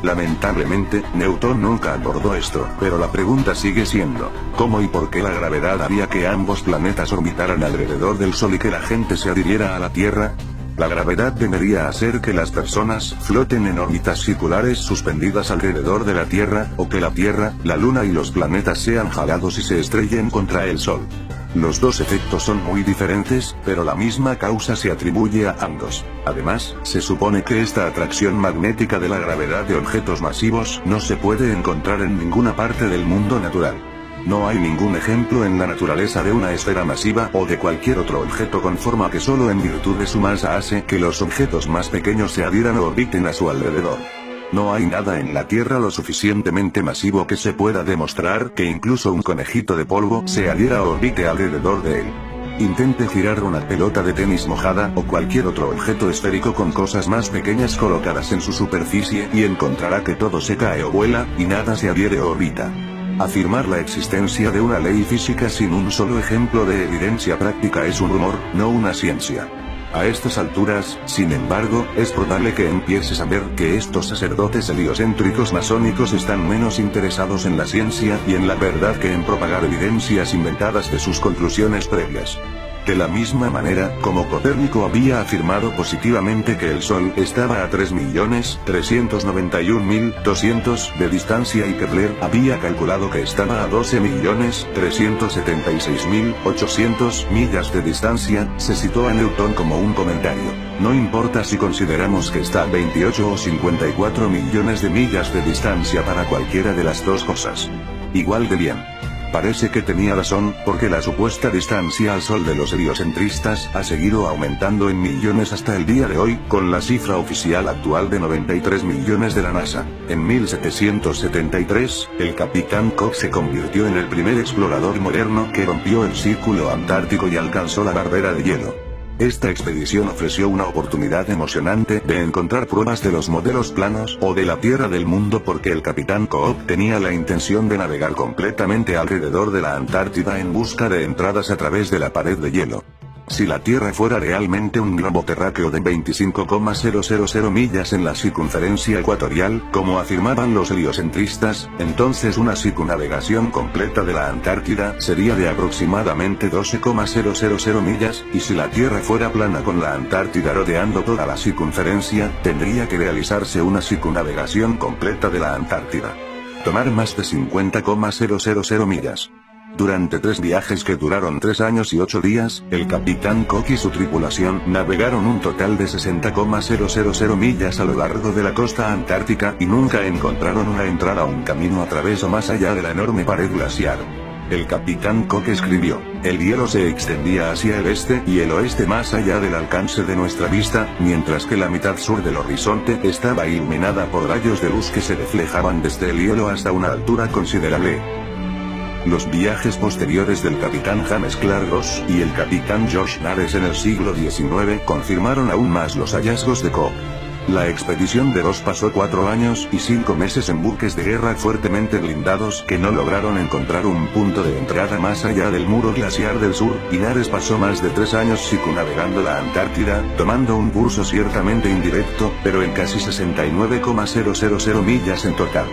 Lamentablemente, Newton nunca abordó esto, pero la pregunta sigue siendo, ¿cómo y por qué la gravedad haría que ambos planetas orbitaran alrededor del Sol y que la gente se adhiriera a la Tierra? La gravedad debería hacer que las personas floten en órbitas circulares suspendidas alrededor de la Tierra, o que la Tierra, la Luna y los planetas sean jalados y se estrellen contra el Sol. Los dos efectos son muy diferentes, pero la misma causa se atribuye a ambos. Además, se supone que esta atracción magnética de la gravedad de objetos masivos no se puede encontrar en ninguna parte del mundo natural. No hay ningún ejemplo en la naturaleza de una esfera masiva o de cualquier otro objeto con forma que solo en virtud de su masa hace que los objetos más pequeños se adhieran o orbiten a su alrededor. No hay nada en la Tierra lo suficientemente masivo que se pueda demostrar que incluso un conejito de polvo se adhiera o orbite alrededor de él. Intente girar una pelota de tenis mojada o cualquier otro objeto esférico con cosas más pequeñas colocadas en su superficie y encontrará que todo se cae o vuela, y nada se adhiere o orbita. Afirmar la existencia de una ley física sin un solo ejemplo de evidencia práctica es un rumor, no una ciencia. A estas alturas, sin embargo, es probable que empieces a ver que estos sacerdotes heliocéntricos masónicos están menos interesados en la ciencia y en la verdad que en propagar evidencias inventadas de sus conclusiones previas. De la misma manera, como Copérnico había afirmado positivamente que el Sol estaba a 3.391.200 de distancia y Kepler había calculado que estaba a 12.376.800 millas de distancia, se citó a Newton como un comentario: no importa si consideramos que está a 28 o 54 millones de millas de distancia para cualquiera de las dos cosas. Igual de bien. Parece que tenía razón, porque la supuesta distancia al Sol de los heliocentristas ha seguido aumentando en millones hasta el día de hoy, con la cifra oficial actual de 93 millones de la NASA. En 1773, el capitán Cook se convirtió en el primer explorador moderno que rompió el círculo antártico y alcanzó la barrera de hielo. Esta expedición ofreció una oportunidad emocionante de encontrar pruebas de los modelos planos o de la Tierra del mundo, porque el capitán Cook tenía la intención de navegar completamente alrededor de la Antártida en busca de entradas a través de la pared de hielo. Si la Tierra fuera realmente un globo terráqueo de 25,000 millas en la circunferencia ecuatorial, como afirmaban los heliocentristas, entonces una circunnavegación completa de la Antártida sería de aproximadamente 12,000 millas, y si la Tierra fuera plana con la Antártida rodeando toda la circunferencia, tendría que realizarse una circunnavegación completa de la Antártida. Tomar más de 50,000 millas. Durante 3 viajes que duraron 3 años y 8 días, el capitán Cook y su tripulación navegaron un total de 60,000 millas a lo largo de la costa antártica y nunca encontraron una entrada o un camino a través o más allá de la enorme pared glaciar. El capitán Cook escribió: el hielo se extendía hacia el este y el oeste más allá del alcance de nuestra vista, mientras que la mitad sur del horizonte estaba iluminada por rayos de luz que se reflejaban desde el hielo hasta una altura considerable. Los viajes posteriores del capitán James Clark Ross y el capitán George Nares en el siglo XIX confirmaron aún más los hallazgos de Cook. La expedición de Ross pasó 4 años y 5 meses en buques de guerra fuertemente blindados que no lograron encontrar un punto de entrada más allá del muro glaciar del sur, y Nares pasó más de 3 años circunnavegando la Antártida, tomando un curso ciertamente indirecto, pero en casi 69,000 millas en total.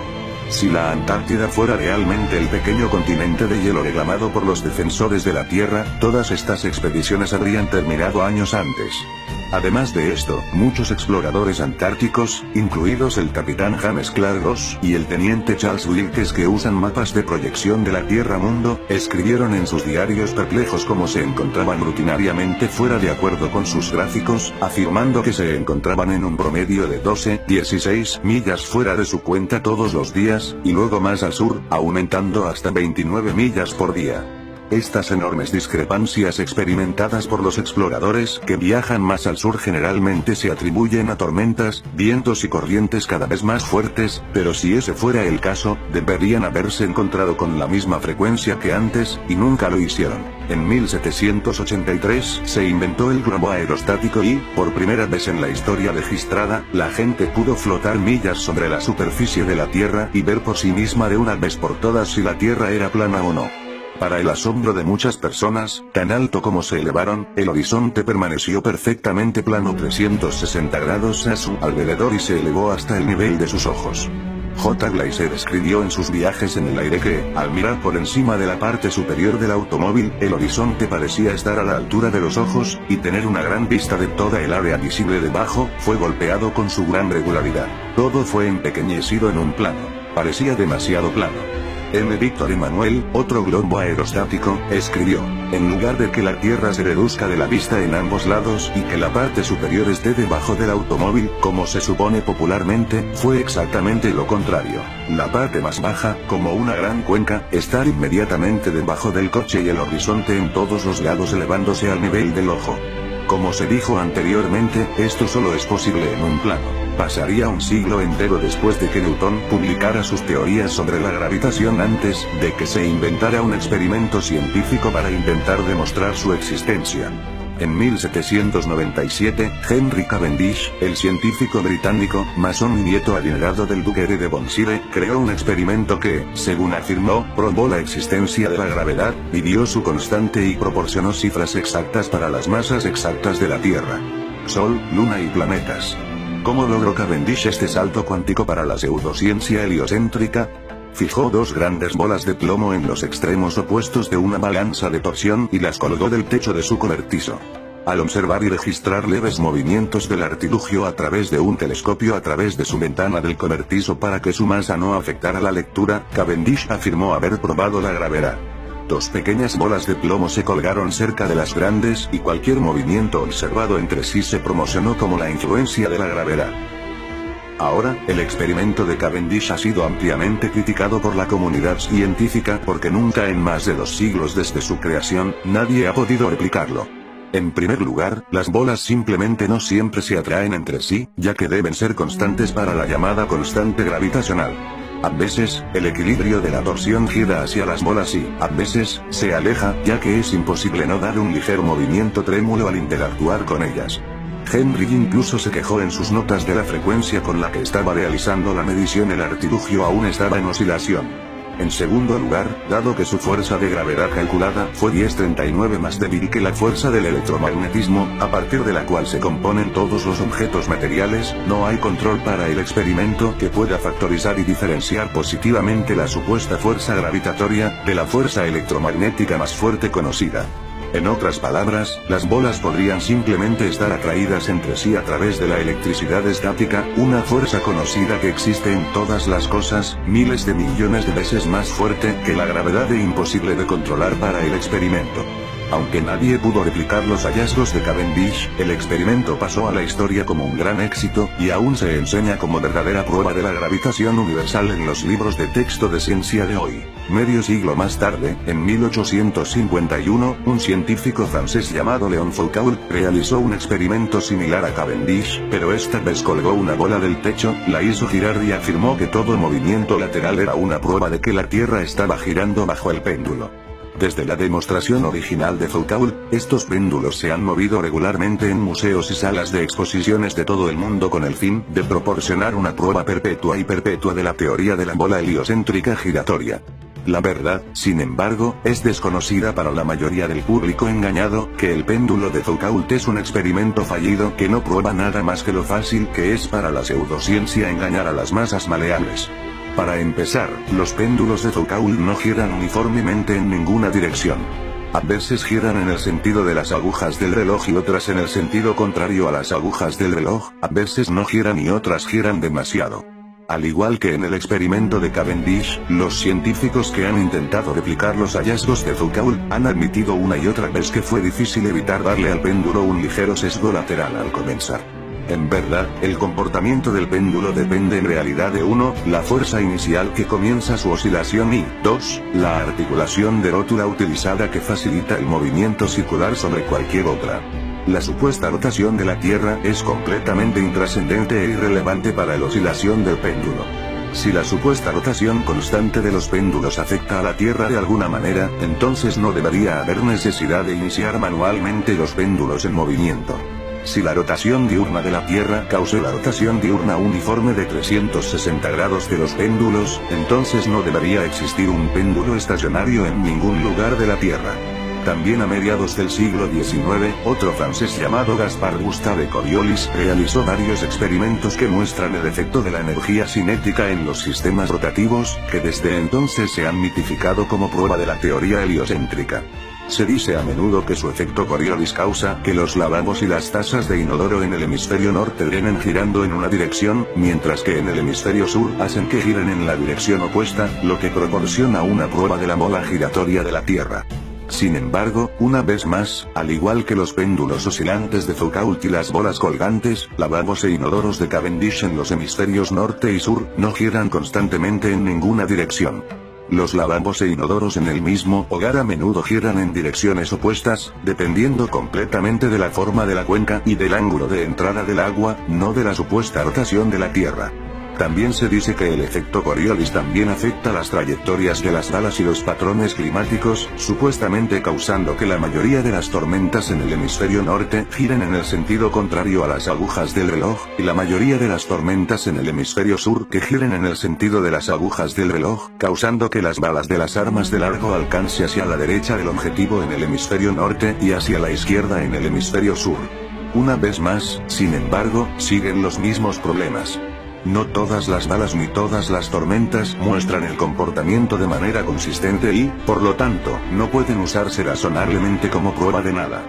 Si la Antártida fuera realmente el pequeño continente de hielo reclamado por los defensores de la Tierra, todas estas expediciones habrían terminado años antes. Además de esto, muchos exploradores antárticos, incluidos el capitán James Clark Ross y el teniente Charles Wilkes, que usan mapas de proyección de la Tierra-mundo, escribieron en sus diarios perplejos cómo se encontraban rutinariamente fuera de acuerdo con sus gráficos, afirmando que se encontraban en un promedio de 12-16 millas fuera de su cuenta todos los días, y luego más al sur, aumentando hasta 29 millas por día. Estas enormes discrepancias experimentadas por los exploradores que viajan más al sur generalmente se atribuyen a tormentas, vientos y corrientes cada vez más fuertes, pero si ese fuera el caso, deberían haberse encontrado con la misma frecuencia que antes, y nunca lo hicieron. En 1783 se inventó el globo aerostático y, por primera vez en la historia registrada, la gente pudo flotar millas sobre la superficie de la Tierra y ver por sí misma de una vez por todas si la Tierra era plana o no. Para el asombro de muchas personas, tan alto como se elevaron, el horizonte permaneció perfectamente plano 360 grados a su alrededor y se elevó hasta el nivel de sus ojos. J. Glaser escribió en sus viajes en el aire que, al mirar por encima de la parte superior del automóvil, el horizonte parecía estar a la altura de los ojos, y tener una gran vista de toda el área visible debajo, fue golpeado con su gran regularidad. Todo fue empequeñecido en un plano. Parecía demasiado plano. M. Víctor Emanuel, otro globo aerostático, escribió: en lugar de que la Tierra se reduzca de la vista en ambos lados y que la parte superior esté debajo del automóvil, como se supone popularmente, fue exactamente lo contrario. La parte más baja, como una gran cuenca, está inmediatamente debajo del coche y el horizonte en todos los lados elevándose al nivel del ojo. Como se dijo anteriormente, esto solo es posible en un plano. Pasaría un siglo entero después de que Newton publicara sus teorías sobre la gravitación antes de que se inventara un experimento científico para intentar demostrar su existencia. En 1797, Henry Cavendish, el científico británico, masón y nieto adinerado del duque de Devonshire, creó un experimento que, según afirmó, probó la existencia de la gravedad, midió su constante y proporcionó cifras exactas para las masas exactas de la Tierra, Sol, Luna y planetas. ¿Cómo logró Cavendish este salto cuántico para la pseudociencia heliocéntrica? Fijó dos grandes bolas de plomo en los extremos opuestos de una balanza de torsión y las colgó del techo de su cobertizo. Al observar y registrar leves movimientos del artilugio a través de un telescopio a través de su ventana del cobertizo para que su masa no afectara la lectura, Cavendish afirmó haber probado la gravedad. Dos pequeñas bolas de plomo se colgaron cerca de las grandes y cualquier movimiento observado entre sí se promocionó como la influencia de la gravedad. Ahora, el experimento de Cavendish ha sido ampliamente criticado por la comunidad científica porque nunca en más de 2 siglos desde su creación, nadie ha podido replicarlo. En primer lugar, las bolas simplemente no siempre se atraen entre sí, ya que deben ser constantes para la llamada constante gravitacional. A veces, el equilibrio de la torsión gira hacia las bolas y, a veces, se aleja, ya que es imposible no dar un ligero movimiento trémulo al interactuar con ellas. Henry incluso se quejó en sus notas de la frecuencia con la que estaba realizando la medición. El artilugio aún estaba en oscilación. En segundo lugar, dado que su fuerza de gravedad calculada fue 1039 más débil que la fuerza del electromagnetismo, a partir de la cual se componen todos los objetos materiales, no hay control para el experimento que pueda factorizar y diferenciar positivamente la supuesta fuerza gravitatoria de la fuerza electromagnética más fuerte conocida. En otras palabras, las bolas podrían simplemente estar atraídas entre sí a través de la electricidad estática, una fuerza conocida que existe en todas las cosas, miles de millones de veces más fuerte que la gravedad e imposible de controlar para el experimento. Aunque nadie pudo replicar los hallazgos de Cavendish, el experimento pasó a la historia como un gran éxito, y aún se enseña como verdadera prueba de la gravitación universal en los libros de texto de ciencia de hoy. Medio siglo más tarde, en 1851, un científico francés llamado Léon Foucault realizó un experimento similar a Cavendish, pero esta vez colgó una bola del techo, la hizo girar y afirmó que todo movimiento lateral era una prueba de que la Tierra estaba girando bajo el péndulo. Desde la demostración original de Foucault, estos péndulos se han movido regularmente en museos y salas de exposiciones de todo el mundo con el fin de proporcionar una prueba perpetua y perpetua de la teoría de la bola heliocéntrica giratoria. La verdad, sin embargo, es desconocida para la mayoría del público engañado, que el péndulo de Foucault es un experimento fallido que no prueba nada más que lo fácil que es para la pseudociencia engañar a las masas maleables. Para empezar, los péndulos de Foucault no giran uniformemente en ninguna dirección. A veces giran en el sentido de las agujas del reloj y otras en el sentido contrario a las agujas del reloj, a veces no giran y otras giran demasiado. Al igual que en el experimento de Cavendish, los científicos que han intentado replicar los hallazgos de Foucault han admitido una y otra vez que fue difícil evitar darle al péndulo un ligero sesgo lateral al comenzar. En verdad, el comportamiento del péndulo depende en realidad de 1, la fuerza inicial que comienza su oscilación y 2, la articulación de rótula utilizada que facilita el movimiento circular sobre cualquier otra. La supuesta rotación de la Tierra es completamente intrascendente e irrelevante para la oscilación del péndulo. Si la supuesta rotación constante de los péndulos afecta a la Tierra de alguna manera, entonces no debería haber necesidad de iniciar manualmente los péndulos en movimiento. Si la rotación diurna de la Tierra causa la rotación diurna uniforme de 360 grados de los péndulos, entonces no debería existir un péndulo estacionario en ningún lugar de la Tierra. También a mediados del siglo XIX, otro francés llamado Gaspard Gustave Coriolis realizó varios experimentos que muestran el efecto de la energía cinética en los sistemas rotativos, que desde entonces se han mitificado como prueba de la teoría heliocéntrica. Se dice a menudo que su efecto Coriolis causa que los lavabos y las tazas de inodoro en el hemisferio norte drenen girando en una dirección, mientras que en el hemisferio sur hacen que giren en la dirección opuesta, lo que proporciona una prueba de la bola giratoria de la Tierra. Sin embargo, una vez más, al igual que los péndulos oscilantes de Foucault y las bolas colgantes, lavabos e inodoros de Cavendish en los hemisferios norte y sur, no giran constantemente en ninguna dirección. Los lavabos e inodoros en el mismo hogar a menudo giran en direcciones opuestas, dependiendo completamente de la forma de la cuenca y del ángulo de entrada del agua, no de la supuesta rotación de la Tierra. También se dice que el efecto Coriolis también afecta las trayectorias de las balas y los patrones climáticos, supuestamente causando que la mayoría de las tormentas en el hemisferio norte giren en el sentido contrario a las agujas del reloj, y la mayoría de las tormentas en el hemisferio sur que giren en el sentido de las agujas del reloj, causando que las balas de las armas de largo alcance hacia la derecha del objetivo en el hemisferio norte y hacia la izquierda en el hemisferio sur. Una vez más, sin embargo, siguen los mismos problemas. No todas las balas ni todas las tormentas muestran el comportamiento de manera consistente y, por lo tanto, no pueden usarse razonablemente como prueba de nada.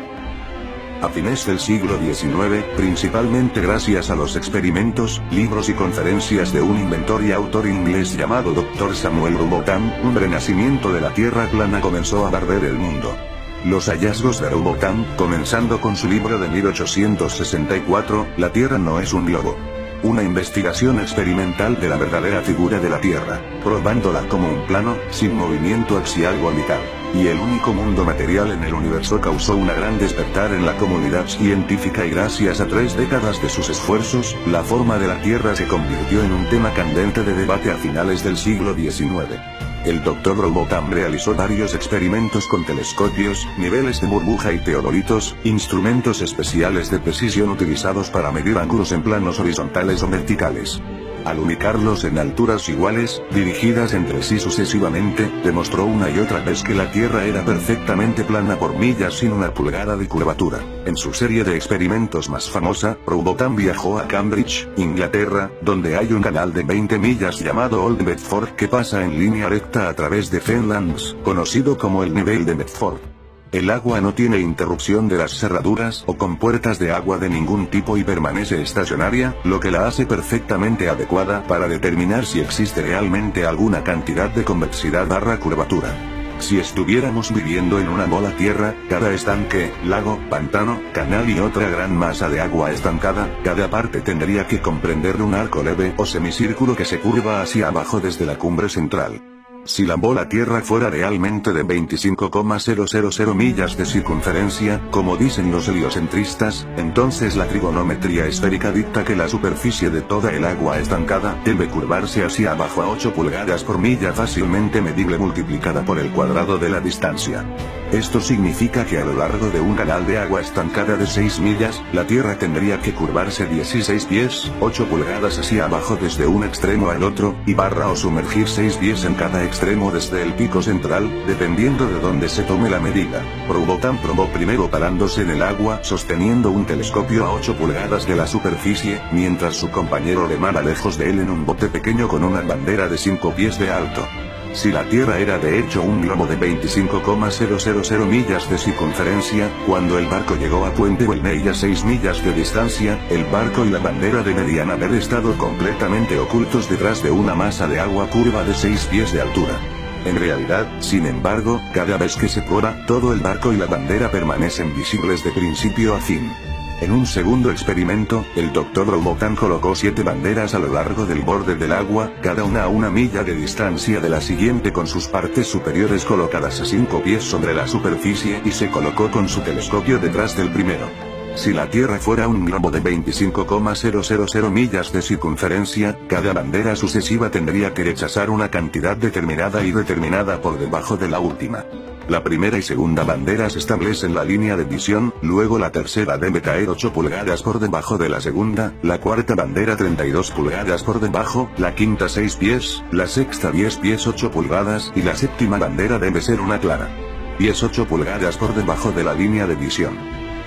A fines del siglo XIX, principalmente gracias a los experimentos, libros y conferencias de un inventor y autor inglés llamado Dr. Samuel Rowbotham, un renacimiento de la Tierra plana comenzó a barrer el mundo. Los hallazgos de Rowbotham, comenzando con su libro de 1864, La Tierra no es un globo. Una investigación experimental de la verdadera figura de la Tierra, probándola como un plano, sin movimiento axial o orbital. Y el único mundo material en el universo causó una gran despertar en la comunidad científica y gracias a 3 décadas de sus esfuerzos, la forma de la Tierra se convirtió en un tema candente de debate a finales del siglo XIX. El Dr. Rowbotham realizó varios experimentos con telescopios, niveles de burbuja y teodolitos, instrumentos especiales de precisión utilizados para medir ángulos en planos horizontales o verticales. Al ubicarlos en alturas iguales, dirigidas entre sí sucesivamente, demostró una y otra vez que la Tierra era perfectamente plana por millas sin una pulgada de curvatura. En su serie de experimentos más famosa, Rowbotham viajó a Cambridge, Inglaterra, donde hay un canal de 20 millas llamado Old Bedford que pasa en línea recta a través de Fenlands, conocido como el nivel de Bedford. El agua no tiene interrupción de las cerraduras o compuertas de agua de ningún tipo y permanece estacionaria, lo que la hace perfectamente adecuada para determinar si existe realmente alguna cantidad de convexidad / curvatura. Si estuviéramos viviendo en una bola tierra, cada estanque, lago, pantano, canal y otra gran masa de agua estancada, cada parte tendría que comprender un arco leve o semicírculo que se curva hacia abajo desde la cumbre central. Si la bola tierra fuera realmente de 25,000 millas de circunferencia, como dicen los heliocentristas, entonces la trigonometría esférica dicta que la superficie de toda el agua estancada debe curvarse hacia abajo a 8 pulgadas por milla fácilmente medible multiplicada por el cuadrado de la distancia. Esto significa que a lo largo de un canal de agua estancada de 6 millas, la Tierra tendría que curvarse 16 pies, 8 pulgadas hacia abajo desde un extremo al otro, y o sumergir 6 pies en cada extremo desde el pico central, dependiendo de dónde se tome la medida. Rowbotham probó primero parándose en el agua sosteniendo un telescopio a 8 pulgadas de la superficie, mientras su compañero remaba lejos de él en un bote pequeño con una bandera de 5 pies de alto. Si la Tierra era de hecho un globo de 25,000 millas de circunferencia, cuando el barco llegó a Puente Welney a 6 millas de distancia, el barco y la bandera deberían haber estado completamente ocultos detrás de una masa de agua curva de 6 pies de altura. En realidad, sin embargo, cada vez que se prueba, todo el barco y la bandera permanecen visibles de principio a fin. En un segundo experimento, el Dr. Rowbotham colocó 7 banderas a lo largo del borde del agua, cada una a 1 milla de distancia de la siguiente con sus partes superiores colocadas a 5 pies sobre la superficie y se colocó con su telescopio detrás del primero. Si la Tierra fuera un globo de 25,000 millas de circunferencia, cada bandera sucesiva tendría que rechazar una cantidad determinada y determinada por debajo de la última. La primera y segunda banderas establecen la línea de visión, luego la tercera debe caer 8 pulgadas por debajo de la segunda, la cuarta bandera 32 pulgadas por debajo, la quinta 6 pies, la sexta 10 pies 8 pulgadas y la séptima bandera debe ser una clara. Pies 8 pulgadas por debajo de la línea de visión.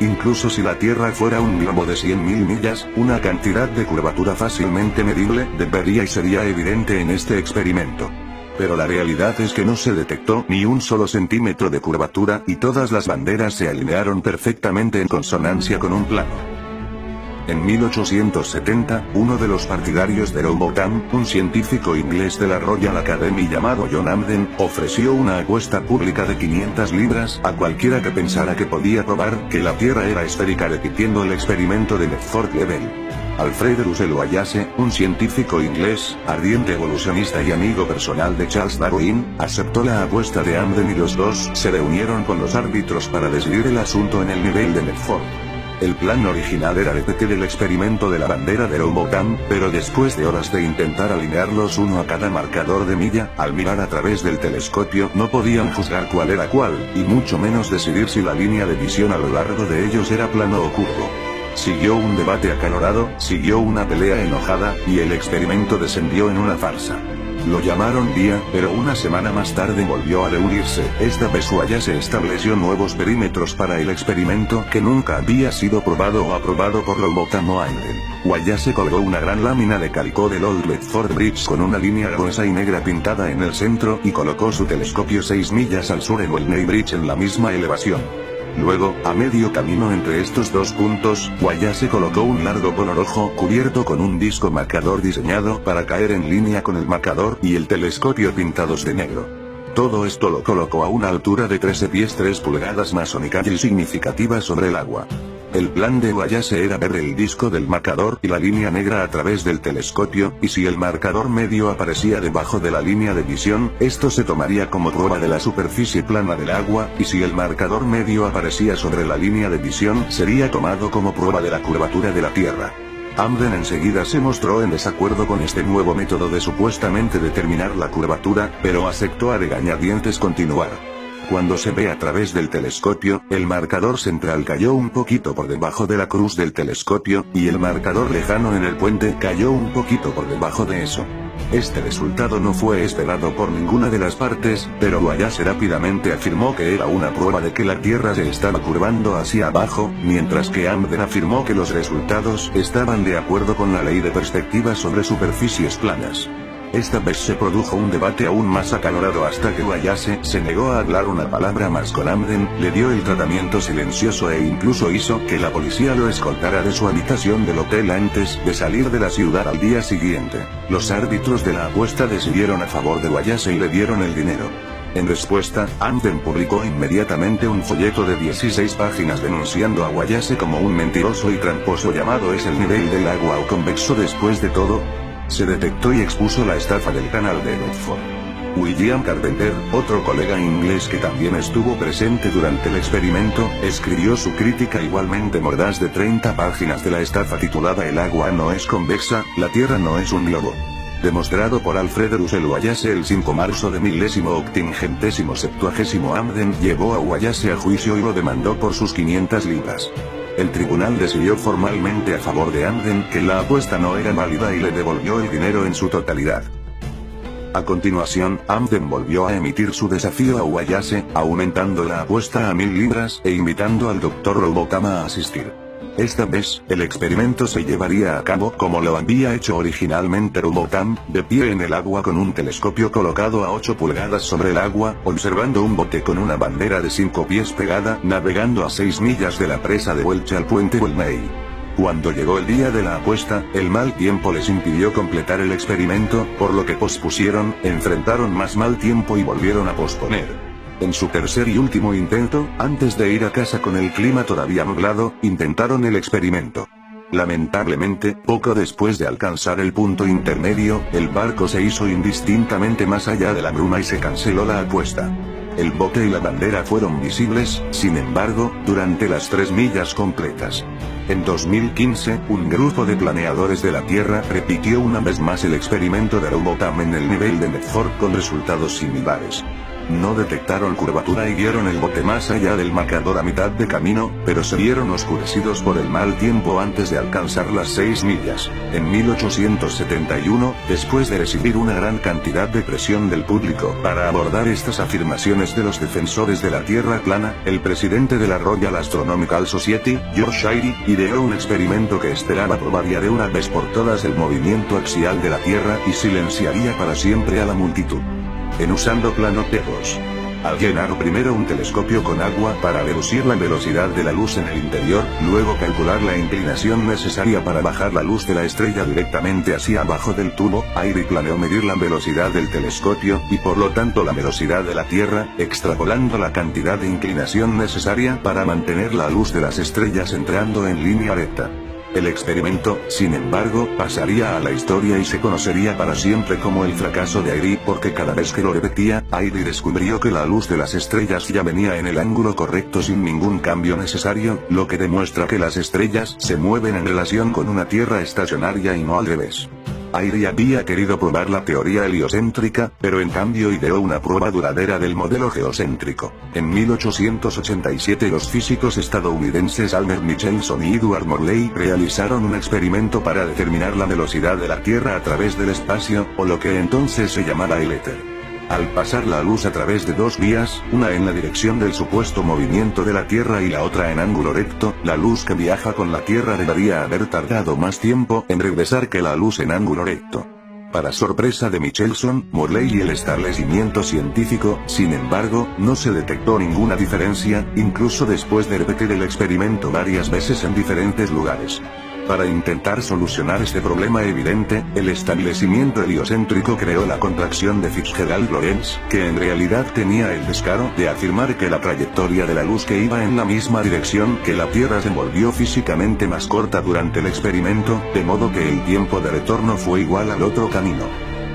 Incluso si la Tierra fuera un globo de 100.000 millas, una cantidad de curvatura fácilmente medible debería y sería evidente en este experimento. Pero la realidad es que no se detectó ni un solo centímetro de curvatura y todas las banderas se alinearon perfectamente en consonancia con un plano. En 1870, uno de los partidarios de Rowbotham, un científico inglés de la Royal Academy llamado John Hamden, ofreció una apuesta pública de 500 libras a cualquiera que pensara que podía probar que la Tierra era esférica repitiendo el experimento de Bedford-Level. Alfred Russel Wallace, un científico inglés, ardiente evolucionista y amigo personal de Charles Darwin, aceptó la apuesta de Hamden y los dos se reunieron con los árbitros para decidir el asunto en el nivel de Bedford. El plan original era repetir el experimento de la bandera de Rowbotham, pero después de horas de intentar alinearlos uno a cada marcador de milla, al mirar a través del telescopio no podían juzgar cuál era cuál, y mucho menos decidir si la línea de visión a lo largo de ellos era plano o curvo. Siguió un debate acalorado, siguió una pelea enojada, y el experimento descendió en una farsa. Lo llamaron día, pero una semana más tarde volvió a reunirse. Esta vez Wallace estableció nuevos perímetros para el experimento que nunca había sido probado o aprobado por Rowbotham o Amden. Wallace colgó una gran lámina de calicó del Old Bedford Bridge con una línea gruesa y negra pintada en el centro y colocó su telescopio 6 millas al sur en Olney Bridge en la misma elevación. Luego, a medio camino entre estos dos puntos, Wallace colocó un largo polo rojo cubierto con un disco marcador diseñado para caer en línea con el marcador y el telescopio pintados de negro. Todo esto lo colocó a una altura de 13 pies 3 pulgadas más única y significativa sobre el agua. El plan de Wallace era ver el disco del marcador y la línea negra a través del telescopio, y si el marcador medio aparecía debajo de la línea de visión, esto se tomaría como prueba de la superficie plana del agua, y si el marcador medio aparecía sobre la línea de visión, sería tomado como prueba de la curvatura de la Tierra. Amden enseguida se mostró en desacuerdo con este nuevo método de supuestamente determinar la curvatura, pero aceptó a regañadientes continuar. Cuando se ve a través del telescopio, el marcador central cayó un poquito por debajo de la cruz del telescopio, y el marcador lejano en el puente cayó un poquito por debajo de eso. Este resultado no fue esperado por ninguna de las partes, pero Wallace rápidamente afirmó que era una prueba de que la Tierra se estaba curvando hacia abajo, mientras que Amden afirmó que los resultados estaban de acuerdo con la ley de perspectiva sobre superficies planas. Esta vez se produjo un debate aún más acalorado hasta que Wallace se negó a hablar una palabra más con Amden, le dio el tratamiento silencioso e incluso hizo que la policía lo escoltara de su habitación del hotel antes de salir de la ciudad al día siguiente. Los árbitros de la apuesta decidieron a favor de Wallace y le dieron el dinero. En respuesta, Amden publicó inmediatamente un folleto de 16 páginas denunciando a Wallace como un mentiroso y tramposo llamado "Es el nivel del agua o convexo después de todo". Se detectó y expuso la estafa del canal de Bedford. William Carpenter, otro colega inglés que también estuvo presente durante el experimento, escribió su crítica igualmente mordaz de 30 páginas de la estafa titulada "El agua no es convexa, la Tierra no es un globo". Demostrado por Alfred Russel Wallace el 5 de marzo de 1870. Amden llevó a Wallace a juicio y lo demandó por sus 500 libras. El tribunal decidió formalmente a favor de Amden que la apuesta no era válida y le devolvió el dinero en su totalidad. A continuación, Amden volvió a emitir su desafío a Wallace, aumentando la apuesta a 1000 libras e invitando al Dr. Rowbotham a asistir. Esta vez, el experimento se llevaría a cabo como lo había hecho originalmente Rowbotham, de pie en el agua con un telescopio colocado a 8 pulgadas sobre el agua, observando un bote con una bandera de 5 pies pegada, navegando a 6 millas de la presa de Welch al puente Olney. Cuando llegó el día de la apuesta, el mal tiempo les impidió completar el experimento, por lo que pospusieron, enfrentaron más mal tiempo y volvieron a posponer. En su tercer y último intento, antes de ir a casa con el clima todavía nublado, intentaron el experimento. Lamentablemente, poco después de alcanzar el punto intermedio, el barco se hizo indistintamente más allá de la bruma y se canceló la apuesta. El bote y la bandera fueron visibles, sin embargo, durante las 3 millas completas. En 2015, un grupo de planeadores de la Tierra repitió una vez más el experimento de Rowbotham en el nivel de Bedford con resultados similares. No detectaron curvatura y guiaron el bote más allá del marcador a mitad de camino, pero se vieron oscurecidos por el mal tiempo antes de alcanzar las 6 millas. En 1871, después de recibir una gran cantidad de presión del público para abordar estas afirmaciones de los defensores de la Tierra plana, el presidente de la Royal Astronomical Society, George Airy, ideó un experimento que esperaba probaría de una vez por todas el movimiento axial de la Tierra y silenciaría para siempre a la multitud. En usando planoteos. Al llenar primero un telescopio con agua para reducir la velocidad de la luz en el interior, luego calcular la inclinación necesaria para bajar la luz de la estrella directamente hacia abajo del tubo, Airy planeó medir la velocidad del telescopio, y por lo tanto la velocidad de la Tierra, extrapolando la cantidad de inclinación necesaria para mantener la luz de las estrellas entrando en línea recta. El experimento, sin embargo, pasaría a la historia y se conocería para siempre como el fracaso de Airy porque cada vez que lo repetía, Airy descubrió que la luz de las estrellas ya venía en el ángulo correcto sin ningún cambio necesario, lo que demuestra que las estrellas se mueven en relación con una Tierra estacionaria y no al revés. Airy había querido probar la teoría heliocéntrica, pero en cambio ideó una prueba duradera del modelo geocéntrico. En 1887 los físicos estadounidenses Albert Michelson y Edward Morley realizaron un experimento para determinar la velocidad de la Tierra a través del espacio, o lo que entonces se llamaba el éter. Al pasar la luz a través de dos vías, una en la dirección del supuesto movimiento de la Tierra y la otra en ángulo recto, la luz que viaja con la Tierra debería haber tardado más tiempo en regresar que la luz en ángulo recto. Para sorpresa de Michelson, Morley y el establecimiento científico, sin embargo, no se detectó ninguna diferencia, incluso después de repetir el experimento varias veces en diferentes lugares. Para intentar solucionar este problema evidente, el establecimiento heliocéntrico creó la contracción de Fitzgerald-Lorentz, que en realidad tenía el descaro de afirmar que la trayectoria de la luz que iba en la misma dirección que la Tierra se volvió físicamente más corta durante el experimento, de modo que el tiempo de retorno fue igual al otro camino.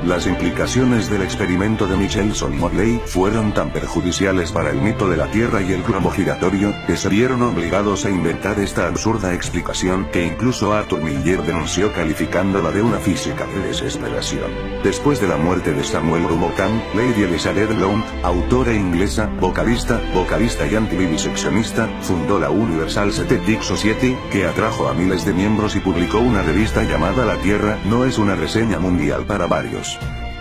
Las implicaciones del experimento de Michelson-Morley fueron tan perjudiciales para el mito de la Tierra y el globo giratorio, que se vieron obligados a inventar esta absurda explicación que incluso Arthur Miller denunció calificándola de una física de desesperación. Después de la muerte de Samuel Rumocam, Lady Elizabeth Blount, autora inglesa, vocalista y anti-viviseccionista, fundó la Universal Aesthetic Society, que atrajo a miles de miembros y publicó una revista llamada La Tierra no es una reseña mundial para varios.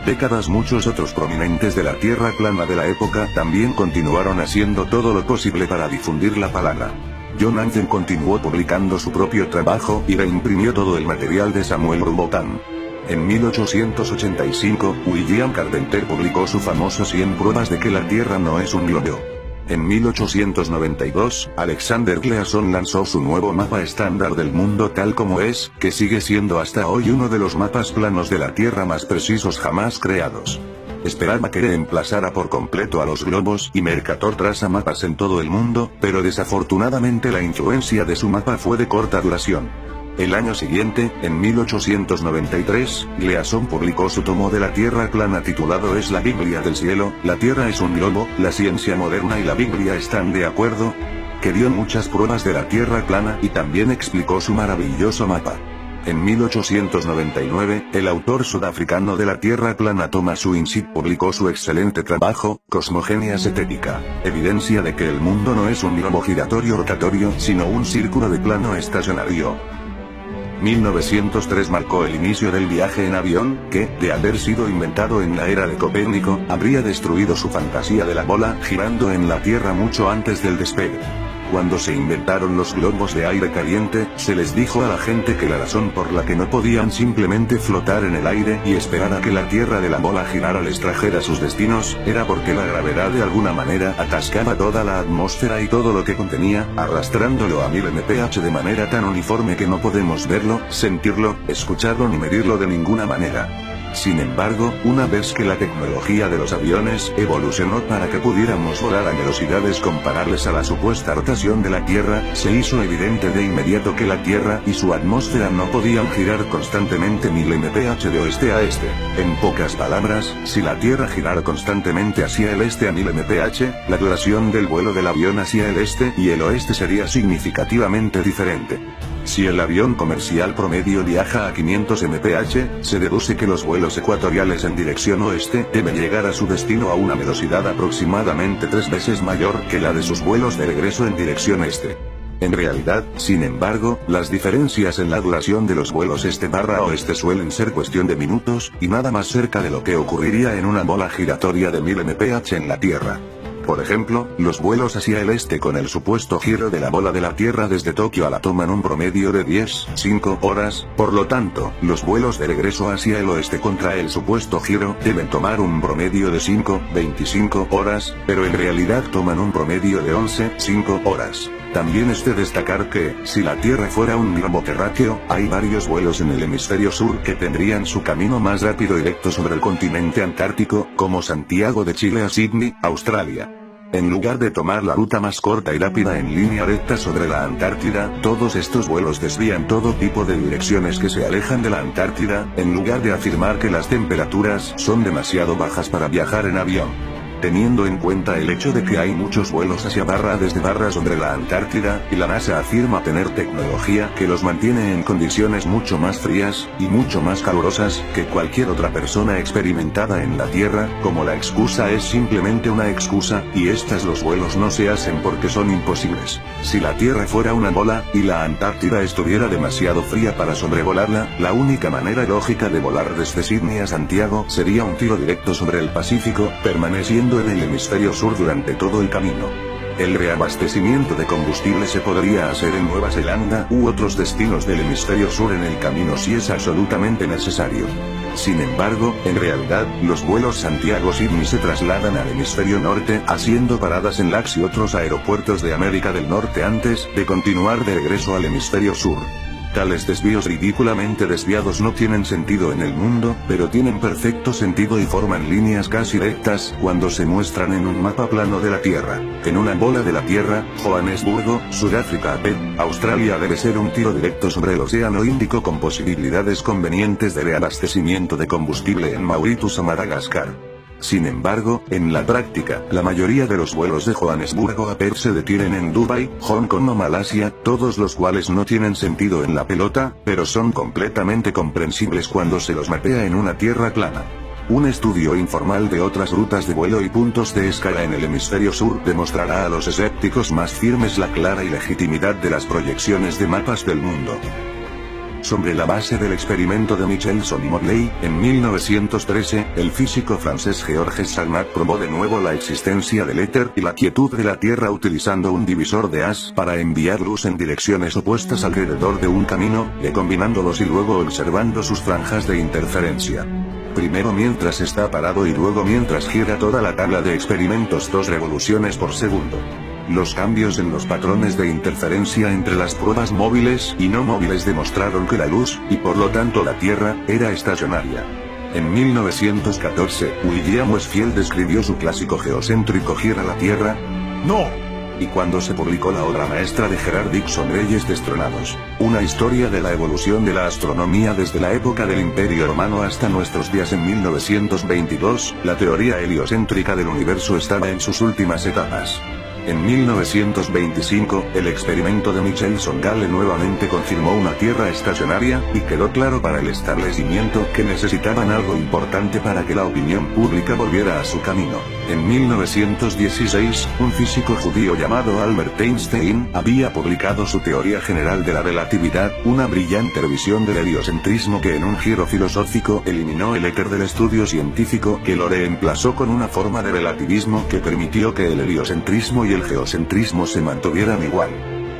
Décadas muchos otros prominentes de la Tierra plana de la época también continuaron haciendo todo lo posible para difundir la palabra. John Anzen continuó publicando su propio trabajo y reimprimió todo el material de Samuel Rumocam. En 1885, William Carpenter publicó su famoso 100 pruebas de que la Tierra no es un globo. En 1892, Alexander Gleason lanzó su nuevo mapa estándar del mundo tal como es, que sigue siendo hasta hoy uno de los mapas planos de la Tierra más precisos jamás creados. Esperaba que reemplazara por completo a los globos y Mercator traza mapas en todo el mundo, pero desafortunadamente la influencia de su mapa fue de corta duración. El año siguiente, en 1893, Gleason publicó su tomo de la Tierra plana titulado Es la Biblia del cielo, la Tierra es un globo, la ciencia moderna y la Biblia están de acuerdo, que dio muchas pruebas de la Tierra plana y también explicó su maravilloso mapa. En 1899, el autor sudafricano de la Tierra plana Thomas Winship publicó su excelente trabajo, Cosmogenia Estética, evidencia de que el mundo no es un globo giratorio rotatorio sino un círculo de plano estacionario. 1903 marcó el inicio del viaje en avión, que, de haber sido inventado en la era de Copérnico, habría destruido su fantasía de la bola girando en la Tierra mucho antes del despegue. Cuando se inventaron los globos de aire caliente, se les dijo a la gente que la razón por la que no podían simplemente flotar en el aire y esperar a que la Tierra de la bola girara les trajera sus destinos, era porque la gravedad de alguna manera atascaba toda la atmósfera y todo lo que contenía, arrastrándolo a 1000 mph de manera tan uniforme que no podemos verlo, sentirlo, escucharlo ni medirlo de ninguna manera. Sin embargo, una vez que la tecnología de los aviones evolucionó para que pudiéramos volar a velocidades comparables a la supuesta rotación de la Tierra, se hizo evidente de inmediato que la Tierra y su atmósfera no podían girar constantemente 1000 mph de oeste a este. En pocas palabras, si la Tierra girara constantemente hacia el este a 1000 mph, la duración del vuelo del avión hacia el este y el oeste sería significativamente diferente. Si el avión comercial promedio viaja a 500 mph, se deduce que los vuelos ecuatoriales en dirección oeste deben llegar a su destino a una velocidad aproximadamente 3 veces mayor que la de sus vuelos de regreso en dirección este. En realidad, sin embargo, las diferencias en la duración de los vuelos este/oeste suelen ser cuestión de minutos, y nada más cerca de lo que ocurriría en una bola giratoria de 1000 mph en la Tierra. Por ejemplo, los vuelos hacia el este con el supuesto giro de la bola de la Tierra desde Tokio a la toman un promedio de 10,5 horas, por lo tanto, los vuelos de regreso hacia el oeste contra el supuesto giro deben tomar un promedio de 5,25 horas, pero en realidad toman un promedio de 11,5 horas. También es de destacar que, si la Tierra fuera un globo terráqueo, hay varios vuelos en el hemisferio sur que tendrían su camino más rápido directo sobre el continente antártico, como Santiago de Chile a Sydney, Australia. En lugar de tomar la ruta más corta y rápida en línea recta sobre la Antártida, todos estos vuelos desvían todo tipo de direcciones que se alejan de la Antártida, en lugar de afirmar que las temperaturas son demasiado bajas para viajar en avión. Teniendo en cuenta el hecho de que hay muchos vuelos hacia desde sobre la Antártida, y la NASA afirma tener tecnología que los mantiene en condiciones mucho más frías, y mucho más calurosas, que cualquier otra persona experimentada en la Tierra, como la excusa es simplemente una excusa, y los vuelos no se hacen porque son imposibles. Si la Tierra fuera una bola, y la Antártida estuviera demasiado fría para sobrevolarla, la única manera lógica de volar desde Sydney a Santiago sería un tiro directo sobre el Pacífico, permaneciendo en el hemisferio sur durante todo el camino. El reabastecimiento de combustible se podría hacer en Nueva Zelanda u otros destinos del hemisferio sur en el camino si es absolutamente necesario. Sin embargo, en realidad, los vuelos Santiago-Sydney se trasladan al hemisferio norte, haciendo paradas en LAX y otros aeropuertos de América del Norte antes de continuar de regreso al hemisferio sur. Tales desvíos ridículamente desviados no tienen sentido en el mundo, pero tienen perfecto sentido y forman líneas casi rectas cuando se muestran en un mapa plano de la Tierra. En una bola de la Tierra, Johannesburgo, Sudáfrica a Perth, Australia debe ser un tiro directo sobre el Océano Índico con posibilidades convenientes de reabastecimiento de combustible en Mauritius o Madagascar. Sin embargo, en la práctica, la mayoría de los vuelos de Johannesburgo a Perth se detienen en Dubái, Hong Kong o Malasia, todos los cuales no tienen sentido en la pelota, pero son completamente comprensibles cuando se los mapea en una tierra plana. Un estudio informal de otras rutas de vuelo y puntos de escala en el hemisferio sur demostrará a los escépticos más firmes la clara ilegitimidad de las proyecciones de mapas del mundo. Sobre la base del experimento de Michelson-Morley, en 1913, el físico francés Georges Sagnac probó de nuevo la existencia del éter y la quietud de la Tierra utilizando un divisor de haz para enviar luz en direcciones opuestas alrededor de un camino, combinándolos y luego observando sus franjas de interferencia. Primero mientras está parado y luego mientras gira toda la tabla de experimentos 2 revoluciones por segundo. Los cambios en los patrones de interferencia entre las pruebas móviles y no móviles demostraron que la luz, y por lo tanto la Tierra, era estacionaria. En 1914, William Westfield describió su clásico geocéntrico ¿Gira la Tierra? ¡No! Y cuando se publicó la obra maestra de Gerard Dixon Reyes Destronados, una historia de la evolución de la astronomía desde la época del Imperio Romano hasta nuestros días en 1922, la teoría heliocéntrica del universo estaba en sus últimas etapas. En 1925, el experimento de Michelson-Gale nuevamente confirmó una Tierra estacionaria, y quedó claro para el establecimiento que necesitaban algo importante para que la opinión pública volviera a su camino. En 1916, un físico judío llamado Albert Einstein había publicado su teoría general de la relatividad, una brillante revisión del heliocentrismo que en un giro filosófico eliminó el éter del estudio científico que lo reemplazó con una forma de relativismo que permitió que el heliocentrismo y el geocentrismo se mantuvieran igual.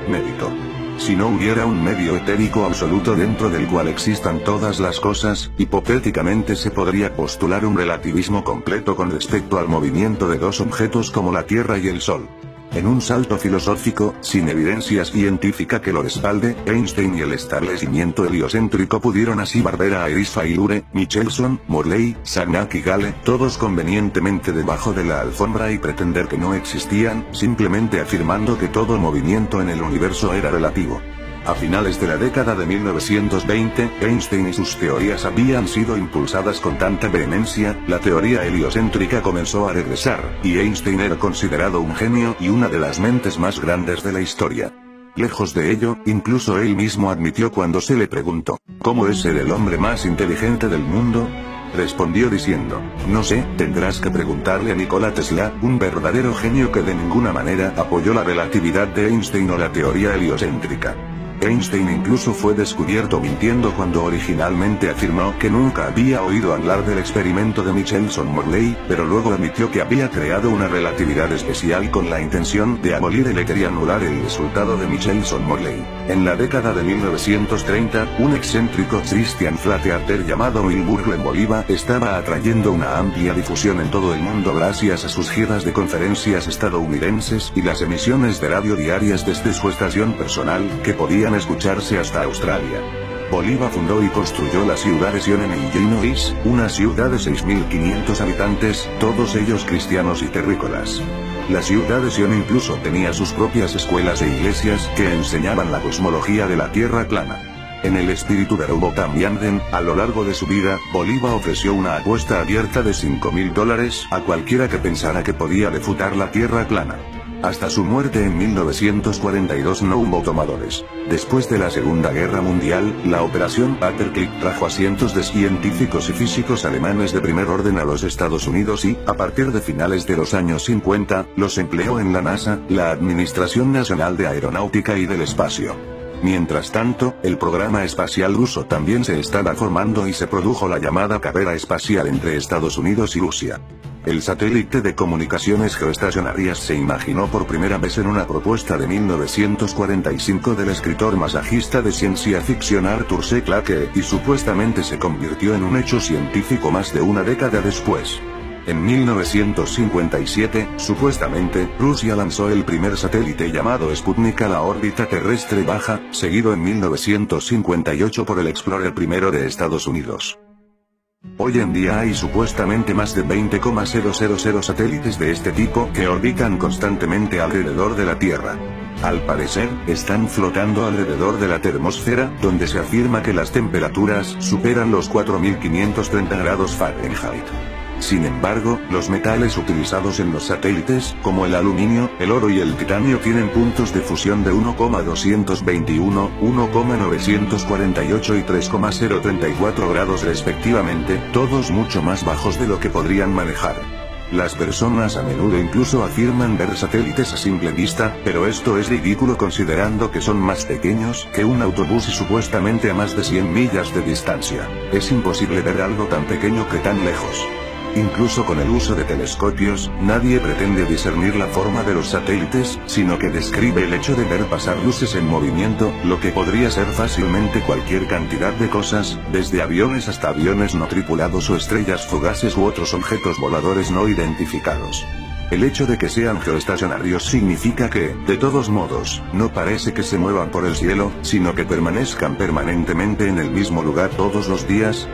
Mérito. Si no hubiera un medio etérico absoluto dentro del cual existan todas las cosas, hipotéticamente se podría postular un relativismo completo con respecto al movimiento de dos objetos como la Tierra y el Sol. En un salto filosófico, sin evidencia científica que lo respalde, Einstein y el establecimiento heliocéntrico pudieron así barrer a Iris Failure, Michelson, Morley, Sagnac y Gale, todos convenientemente debajo de la alfombra y pretender que no existían, simplemente afirmando que todo movimiento en el universo era relativo. A finales de la década de 1920, Einstein y sus teorías habían sido impulsadas con tanta vehemencia, la teoría heliocéntrica comenzó a regresar, y Einstein era considerado un genio y una de las mentes más grandes de la historia. Lejos de ello, incluso él mismo admitió cuando se le preguntó, ¿cómo es ser el hombre más inteligente del mundo? Respondió diciendo, no sé, tendrás que preguntarle a Nikola Tesla, un verdadero genio que de ninguna manera apoyó la relatividad de Einstein o la teoría heliocéntrica. Einstein incluso fue descubierto mintiendo cuando originalmente afirmó que nunca había oído hablar del experimento de Michelson-Morley, pero luego admitió que había creado una relatividad especial con la intención de abolir el éter y anular el resultado de Michelson-Morley. En la década de 1930, un excéntrico Christian Flatheater llamado Milburgo en Bolivia estaba atrayendo una amplia difusión en todo el mundo gracias a sus giras de conferencias estadounidenses y las emisiones de radio diarias desde su estación personal, que podían escucharse hasta Australia. Bolívar fundó y construyó la ciudad de Sion en Illinois, una ciudad de 6.500 habitantes, todos ellos cristianos y terrícolas. La ciudad de Sion incluso tenía sus propias escuelas e iglesias que enseñaban la cosmología de la Tierra plana. En el espíritu de Robotán Yanden, a lo largo de su vida, Bolívar ofreció una apuesta abierta de $5.000 a cualquiera que pensara que podía refutar la Tierra plana. Hasta su muerte en 1942 no hubo tomadores. Después de la Segunda Guerra Mundial, la Operación Paperclip trajo a cientos de científicos y físicos alemanes de primer orden a los Estados Unidos y, a partir de finales de los años 50, los empleó en la NASA, la Administración Nacional de Aeronáutica y del Espacio. Mientras tanto, el programa espacial ruso también se estaba formando y se produjo la llamada carrera espacial entre Estados Unidos y Rusia. El satélite de comunicaciones geoestacionarias se imaginó por primera vez en una propuesta de 1945 del escritor masajista de ciencia ficción Arthur C. Clarke, y supuestamente se convirtió en un hecho científico más de una década después. En 1957, supuestamente, Rusia lanzó el primer satélite llamado Sputnik a la órbita terrestre baja, seguido en 1958 por el Explorer I de Estados Unidos. Hoy en día hay supuestamente más de 20,000 satélites de este tipo que orbitan constantemente alrededor de la Tierra. Al parecer, están flotando alrededor de la termósfera, donde se afirma que las temperaturas superan los 4.530 grados Fahrenheit. Sin embargo, los metales utilizados en los satélites, como el aluminio, el oro y el titanio tienen puntos de fusión de 1,221, 1,948 y 3,034 grados respectivamente, todos mucho más bajos de lo que podrían manejar. Las personas a menudo incluso afirman ver satélites a simple vista, pero esto es ridículo considerando que son más pequeños que un autobús y supuestamente a más de 100 millas de distancia. Es imposible ver algo tan pequeño que tan lejos. Incluso con el uso de telescopios, nadie pretende discernir la forma de los satélites, sino que describe el hecho de ver pasar luces en movimiento, lo que podría ser fácilmente cualquier cantidad de cosas, desde aviones hasta aviones no tripulados o estrellas fugaces u otros objetos voladores no identificados. El hecho de que sean geoestacionarios significa que, de todos modos, no parece que se muevan por el cielo, sino que permanezcan permanentemente en el mismo lugar todos los días.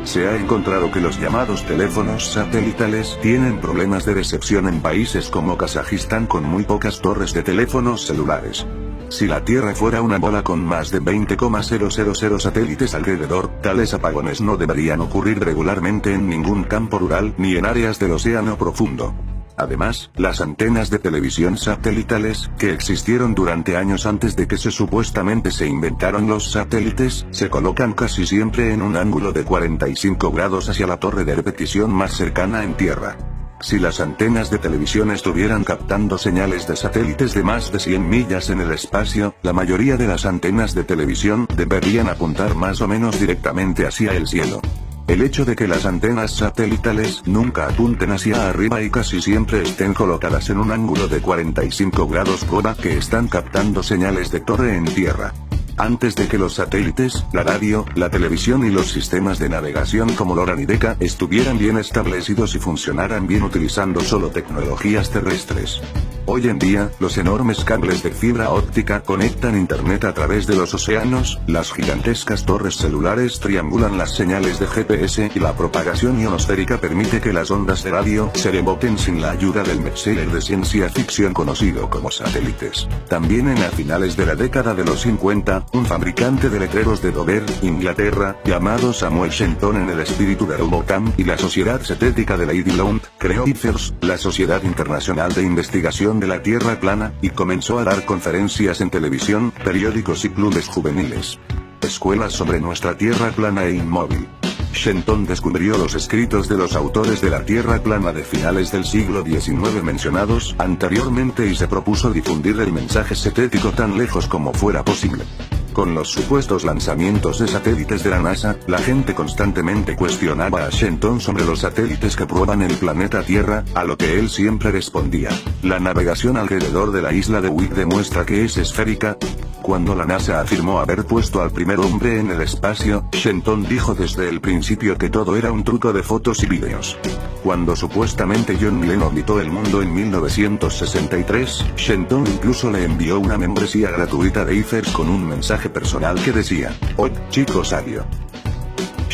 Se ha encontrado que los llamados teléfonos satelitales tienen problemas de recepción en países como Kazajistán con muy pocas torres de teléfonos celulares. Si la Tierra fuera una bola con más de 20,000 satélites alrededor, tales apagones no deberían ocurrir regularmente en ningún campo rural ni en áreas del océano profundo. Además, las antenas de televisión satelitales, que existieron durante años antes de que supuestamente se inventaron los satélites, se colocan casi siempre en un ángulo de 45 grados hacia la torre de repetición más cercana en tierra. Si las antenas de televisión estuvieran captando señales de satélites de más de 100 millas en el espacio, la mayoría de las antenas de televisión deberían apuntar más o menos directamente hacia el cielo. El hecho de que las antenas satelitales nunca apunten hacia arriba y casi siempre estén colocadas en un ángulo de 45 grados prueba que están captando señales de torre en tierra. Antes de que los satélites, la radio, la televisión y los sistemas de navegación como LoRa y Decca estuvieran bien establecidos y funcionaran bien utilizando solo tecnologías terrestres. Hoy en día, los enormes cables de fibra óptica conectan internet a través de los océanos, las gigantescas torres celulares triangulan las señales de GPS y la propagación ionosférica permite que las ondas de radio se reboten sin la ayuda del bestseller de ciencia ficción conocido como satélites. También a finales de la década de los 50, un fabricante de letreros de Dover, Inglaterra, llamado Samuel Shenton en el espíritu de Robotán y la Sociedad Cetética de Lady Lund, creó IFERS, la Sociedad Internacional de Investigación de la Tierra Plana, y comenzó a dar conferencias en televisión, periódicos y clubes juveniles. Escuelas sobre nuestra Tierra plana e inmóvil. Shenton descubrió los escritos de los autores de la Tierra plana de finales del siglo XIX mencionados anteriormente y se propuso difundir el mensaje cetético tan lejos como fuera posible. Con los supuestos lanzamientos de satélites de la NASA, la gente constantemente cuestionaba a Shenton sobre los satélites que prueban el planeta Tierra, a lo que él siempre respondía: la navegación alrededor de la isla de Wick demuestra que es esférica. Cuando la NASA afirmó haber puesto al primer hombre en el espacio, Shenton dijo desde el principio que todo era un truco de fotos y vídeos. Cuando supuestamente John Glenn orbitó el mundo en 1963, Shenton incluso le envió una membresía gratuita de IFERS con un mensaje personal que decía: «Oh, chico sabio».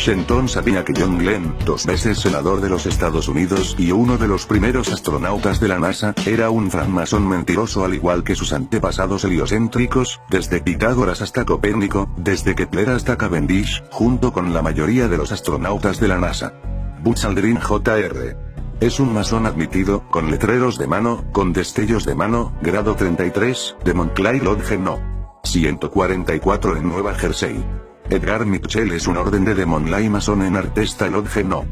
Shenton sabía que John Glenn, 2 veces senador de los Estados Unidos y uno de los primeros astronautas de la NASA, era un francmasón mentiroso al igual que sus antepasados heliocéntricos, desde Pitágoras hasta Copérnico, desde Kepler hasta Cavendish, junto con la mayoría de los astronautas de la NASA. Buzz Aldrin Jr. es un masón admitido, con letreros de mano, con destellos de mano, grado 33, de Montclair Lodge No. 144 en Nueva Jersey. Edgar Mitchell es un orden de Monlay masón en Artesta Lodge No.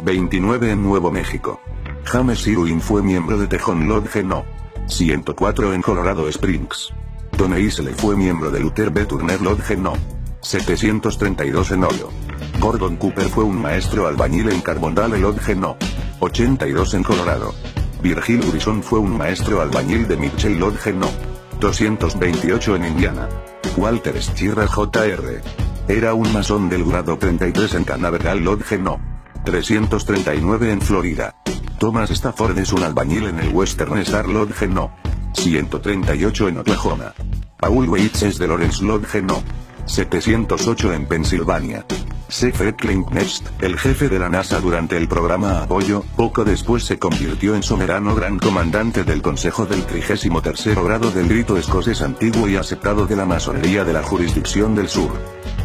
29 en Nuevo México. James Irwin fue miembro de Tejon Lodge No. 104 en Colorado Springs. Don Eisele fue miembro de Luther B. Turner Lodge No. 732 en Olo. Gordon Cooper fue un maestro albañil en Carbondale Lodge No. 82 en Colorado. Virgil Grison fue un maestro albañil de Mitchell Lodge No. 228 en Indiana. Walter Schirra Jr. era un masón del grado 33 en Canaveral Lodge No. 339 en Florida. Thomas Stafford es un albañil en el Western Star Lodge No. 138 en Oklahoma. Paul Weitz es de Lawrence Lodge No. 708 en Pensilvania. Seth Klingnest, el jefe de la NASA durante el programa Apollo, poco después se convirtió en soberano gran comandante del Consejo del 33º grado del rito escocés antiguo y aceptado de la masonería de la jurisdicción del sur.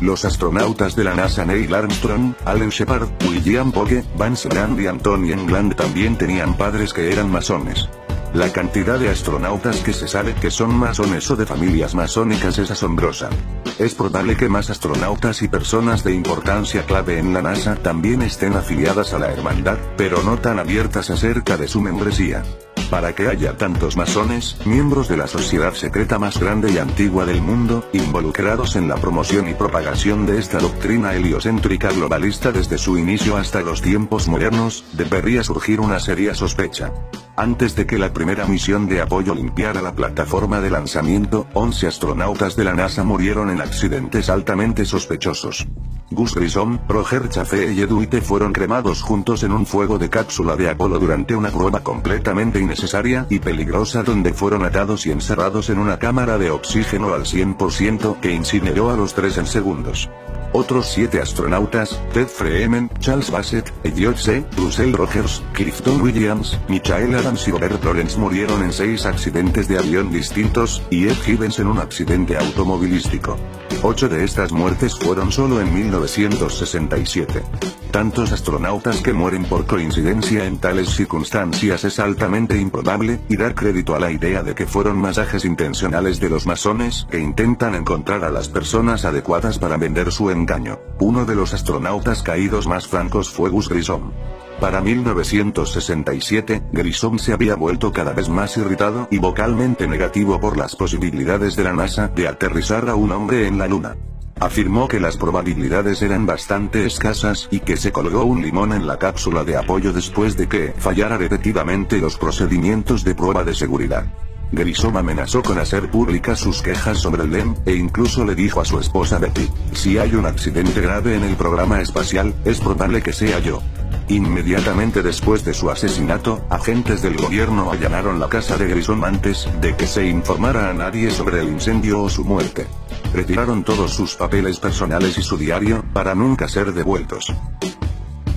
Los astronautas de la NASA Neil Armstrong, Alan Shepard, William Pogue, Vance Brand y Anthony England también tenían padres que eran masones. La cantidad de astronautas que se sabe que son masones o de familias masónicas es asombrosa. Es probable que más astronautas y personas de importancia clave en la NASA también estén afiliadas a la hermandad, pero no tan abiertas acerca de su membresía. Para que haya tantos masones, miembros de la sociedad secreta más grande y antigua del mundo, involucrados en la promoción y propagación de esta doctrina heliocéntrica globalista desde su inicio hasta los tiempos modernos, debería surgir una seria sospecha. Antes de que la primera misión de Apollo limpiara la plataforma de lanzamiento, 11 astronautas de la NASA murieron en accidentes altamente sospechosos. Gus Grissom, Roger Chaffee y Ed White fueron cremados juntos en un fuego de cápsula de Apolo durante una prueba completamente innecesaria y peligrosa donde fueron atados y encerrados en una cámara de oxígeno al 100% que incineró a los 3 en segundos. Otros 7 astronautas, Ted Freeman, Charles Bassett, Elliot C., Russell Rogers, Clifton Williams, Michael Adams y Robert Lawrence murieron en 6 accidentes de avión distintos, y Ed Givens en un accidente automovilístico. 8 de estas muertes fueron solo en 1967. Tantos astronautas que mueren por coincidencia en tales circunstancias es altamente improbable, y dar crédito a la idea de que fueron masajes intencionales de los masones que intentan encontrar a las personas adecuadas para vender su engaño. Uno de los astronautas caídos más francos fue Gus Grissom. Para 1967, Grissom se había vuelto cada vez más irritado y vocalmente negativo por las posibilidades de la NASA de aterrizar a un hombre en la Luna. Afirmó que las probabilidades eran bastante escasas y que se colgó un limón en la cápsula de apoyo después de que fallara repetidamente los procedimientos de prueba de seguridad. Grissom amenazó con hacer públicas sus quejas sobre el LEM, e incluso le dijo a su esposa Betty: si hay un accidente grave en el programa espacial, es probable que sea yo. Inmediatamente después de su asesinato, agentes del gobierno allanaron la casa de Grissom antes de que se informara a nadie sobre el incendio o su muerte. Retiraron todos sus papeles personales y su diario, para nunca ser devueltos.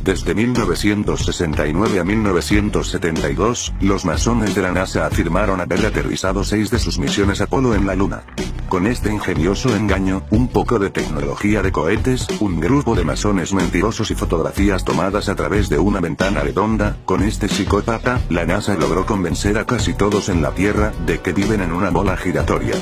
Desde 1969 a 1972, los masones de la NASA afirmaron haber aterrizado 6 de sus misiones Apolo en la Luna. Con este ingenioso engaño, un poco de tecnología de cohetes, un grupo de masones mentirosos y fotografías tomadas a través de una ventana redonda, con este psicópata, la NASA logró convencer a casi todos en la Tierra de que viven en una bola giratoria.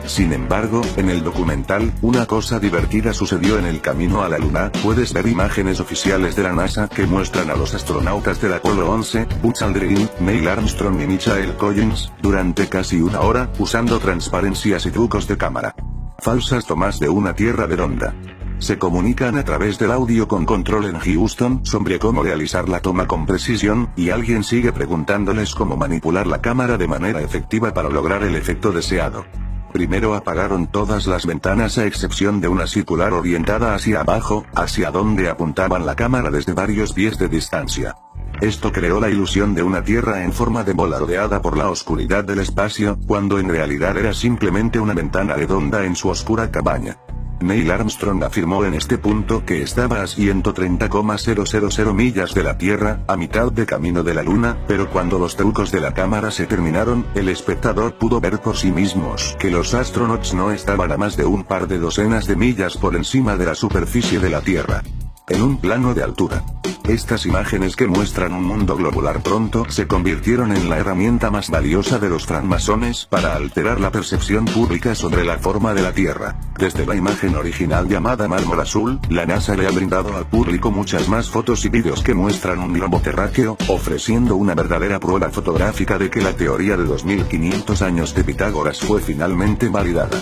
Sin embargo, en el documental, una cosa divertida sucedió en el camino a la Luna. Puedes ver imágenes oficiales de la NASA que muestran a los astronautas del Apolo 11, Buzz Aldrin, Neil Armstrong y Michael Collins, durante casi una hora, usando transparencias y trucos de cámara. Falsas tomas de una Tierra redonda. Se comunican a través del audio con control en Houston sobre cómo realizar la toma con precisión, y alguien sigue preguntándoles cómo manipular la cámara de manera efectiva para lograr el efecto deseado. Primero apagaron todas las ventanas a excepción de una circular orientada hacia abajo, hacia donde apuntaban la cámara desde varios pies de distancia. Esto creó la ilusión de una Tierra en forma de bola rodeada por la oscuridad del espacio, cuando en realidad era simplemente una ventana redonda en su oscura cabaña. Neil Armstrong afirmó en este punto que estaba a 130,000 millas de la Tierra, a mitad de camino de la Luna, pero cuando los trucos de la cámara se terminaron, el espectador pudo ver por sí mismos que los astronautas no estaban a más de un par de docenas de millas por encima de la superficie de la Tierra. En un plano de altura. Estas imágenes que muestran un mundo globular pronto se convirtieron en la herramienta más valiosa de los francmasones para alterar la percepción pública sobre la forma de la Tierra. Desde la imagen original llamada mármol azul, la NASA le ha brindado al público muchas más fotos y vídeos que muestran un globo terráqueo, ofreciendo una verdadera prueba fotográfica de que la teoría de 2500 años de Pitágoras fue finalmente validada.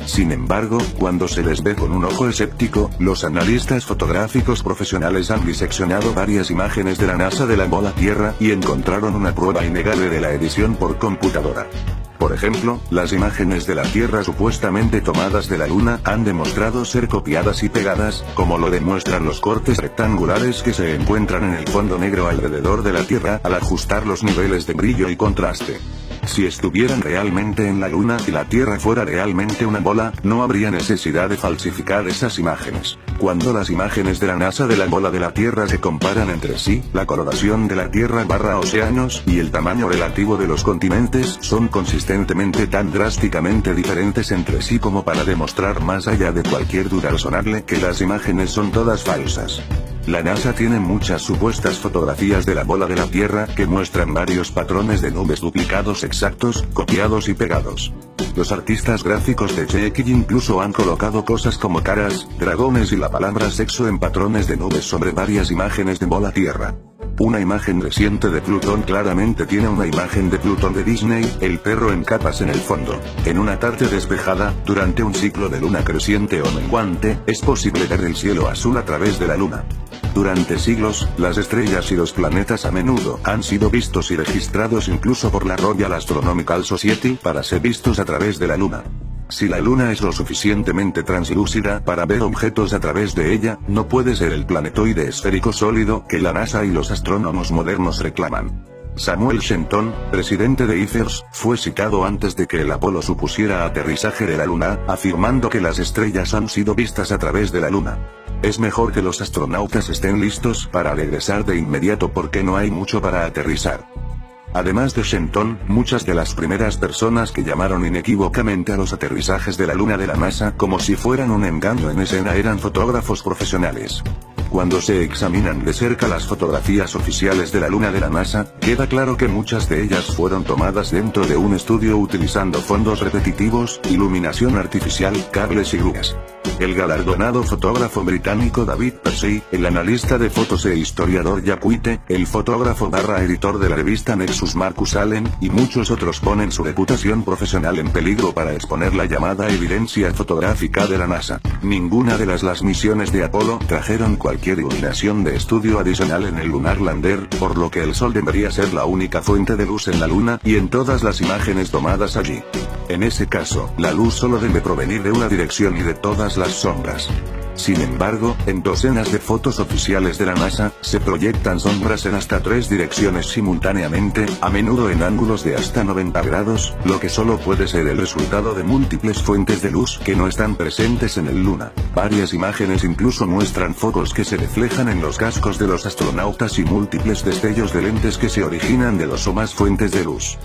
Sin embargo, cuando se les ve con un ojo escéptico, los analistas fotográficos profesionales han diseccionado varias imágenes de la NASA de la bola Tierra y encontraron una prueba innegable de la edición por computadora. Por ejemplo, las imágenes de la Tierra supuestamente tomadas de la Luna han demostrado ser copiadas y pegadas, como lo demuestran los cortes rectangulares que se encuentran en el fondo negro alrededor de la Tierra al ajustar los niveles de brillo y contraste. Si estuvieran realmente en la Luna y la Tierra fuera realmente una bola, no habría necesidad de falsificar esas imágenes. Cuando las imágenes de la NASA de la bola de la Tierra se comparan entre sí, la coloración de la Tierra/océanos y el tamaño relativo de los continentes son consistentemente tan drásticamente diferentes entre sí como para demostrar más allá de cualquier duda razonable que las imágenes son todas falsas. La NASA tiene muchas supuestas fotografías de la bola de la Tierra que muestran varios patrones de nubes duplicados exactos, copiados y pegados. Los artistas gráficos de Chekhov incluso han colocado cosas como caras, dragones y la palabra sexo en patrones de nubes sobre varias imágenes de bola Tierra. Una imagen reciente de Plutón claramente tiene una imagen de Plutón de Disney, el perro en capas en el fondo. En una tarde despejada, durante un ciclo de luna creciente o menguante, es posible ver el cielo azul a través de la luna. Durante siglos, las estrellas y los planetas a menudo han sido vistos y registrados incluso por la Royal Astronomical Society para ser vistos a través de la Luna. Si la Luna es lo suficientemente translúcida para ver objetos a través de ella, no puede ser el planetoide esférico sólido que la NASA y los astrónomos modernos reclaman. Samuel Shenton, presidente de IFERS, fue citado antes de que el Apolo supusiera aterrizaje de la Luna, afirmando que las estrellas han sido vistas a través de la Luna. Es mejor que los astronautas estén listos para regresar de inmediato porque no hay mucho para aterrizar. Además de Shenton, muchas de las primeras personas que llamaron inequívocamente a los aterrizajes de la Luna de la NASA como si fueran un engaño en escena eran fotógrafos profesionales. Cuando se examinan de cerca las fotografías oficiales de la Luna de la NASA, queda claro que muchas de ellas fueron tomadas dentro de un estudio utilizando fondos repetitivos, iluminación artificial, cables y grúas. El galardonado fotógrafo británico David Persey, el analista de fotos e historiador Jack White, el fotógrafo/editor de la revista Nexus Marcus Allen, y muchos otros ponen su reputación profesional en peligro para exponer la llamada evidencia fotográfica de la NASA. Ninguna de las misiones de Apolo trajeron cualquier iluminación de estudio adicional en el Lunar Lander, por lo que el Sol debería ser la única fuente de luz en la Luna y en todas las imágenes tomadas allí. En ese caso, la luz solo debe provenir de una dirección y de todas las sombras. Sin embargo, en docenas de fotos oficiales de la NASA, se proyectan sombras en hasta 3 direcciones simultáneamente, a menudo en ángulos de hasta 90 grados, lo que solo puede ser el resultado de múltiples fuentes de luz que no están presentes en el Luna. Varias imágenes incluso muestran focos que se reflejan en los cascos de los astronautas y múltiples destellos de lentes que se originan de 2 o más fuentes de luz.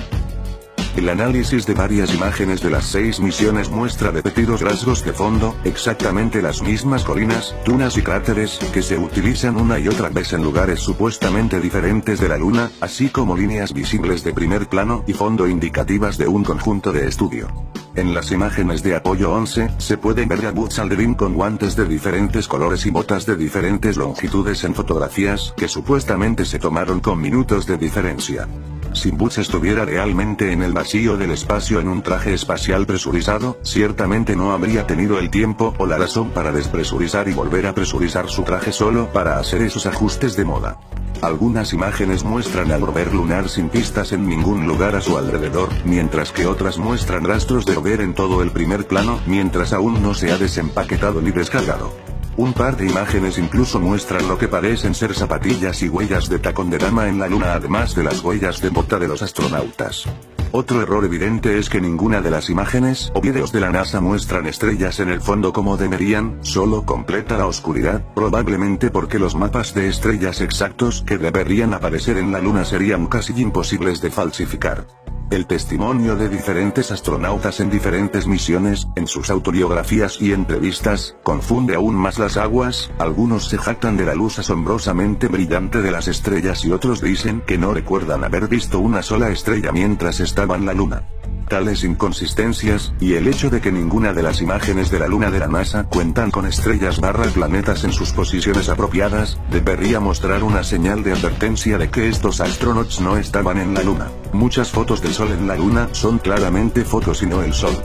El análisis de varias imágenes de las 6 misiones muestra repetidos rasgos de fondo, exactamente las mismas colinas, dunas y cráteres, que se utilizan una y otra vez en lugares supuestamente diferentes de la Luna, así como líneas visibles de primer plano y fondo indicativas de un conjunto de estudio. En las imágenes de Apolo 11, se puede ver a Buzz Aldrin con guantes de diferentes colores y botas de diferentes longitudes en fotografías que supuestamente se tomaron con minutos de diferencia. Si Buzz estuviera realmente en el vacío del espacio en un traje espacial presurizado, ciertamente no habría tenido el tiempo o la razón para despresurizar y volver a presurizar su traje solo para hacer esos ajustes de moda. Algunas imágenes muestran al rover lunar sin pistas en ningún lugar a su alrededor, mientras que otras muestran rastros de rover en todo el primer plano, mientras aún no se ha desempaquetado ni descargado. Un par de imágenes incluso muestran lo que parecen ser zapatillas y huellas de tacón de dama en la Luna, además de las huellas de bota de los astronautas. Otro error evidente es que ninguna de las imágenes o videos de la NASA muestran estrellas en el fondo como deberían, solo completa la oscuridad, probablemente porque los mapas de estrellas exactos que deberían aparecer en la Luna serían casi imposibles de falsificar. El testimonio de diferentes astronautas en diferentes misiones, en sus autobiografías y entrevistas, confunde aún más las aguas. Algunos se jactan de la luz asombrosamente brillante de las estrellas y otros dicen que no recuerdan haber visto una sola estrella mientras estaban en la Luna. Tales inconsistencias, y el hecho de que ninguna de las imágenes de la Luna de la NASA cuentan con estrellas/planetas en sus posiciones apropiadas, debería mostrar una señal de advertencia de que estos astronautas no estaban en la Luna. Muchas fotos del Sol en la Luna son claramente fotos y no el Sol.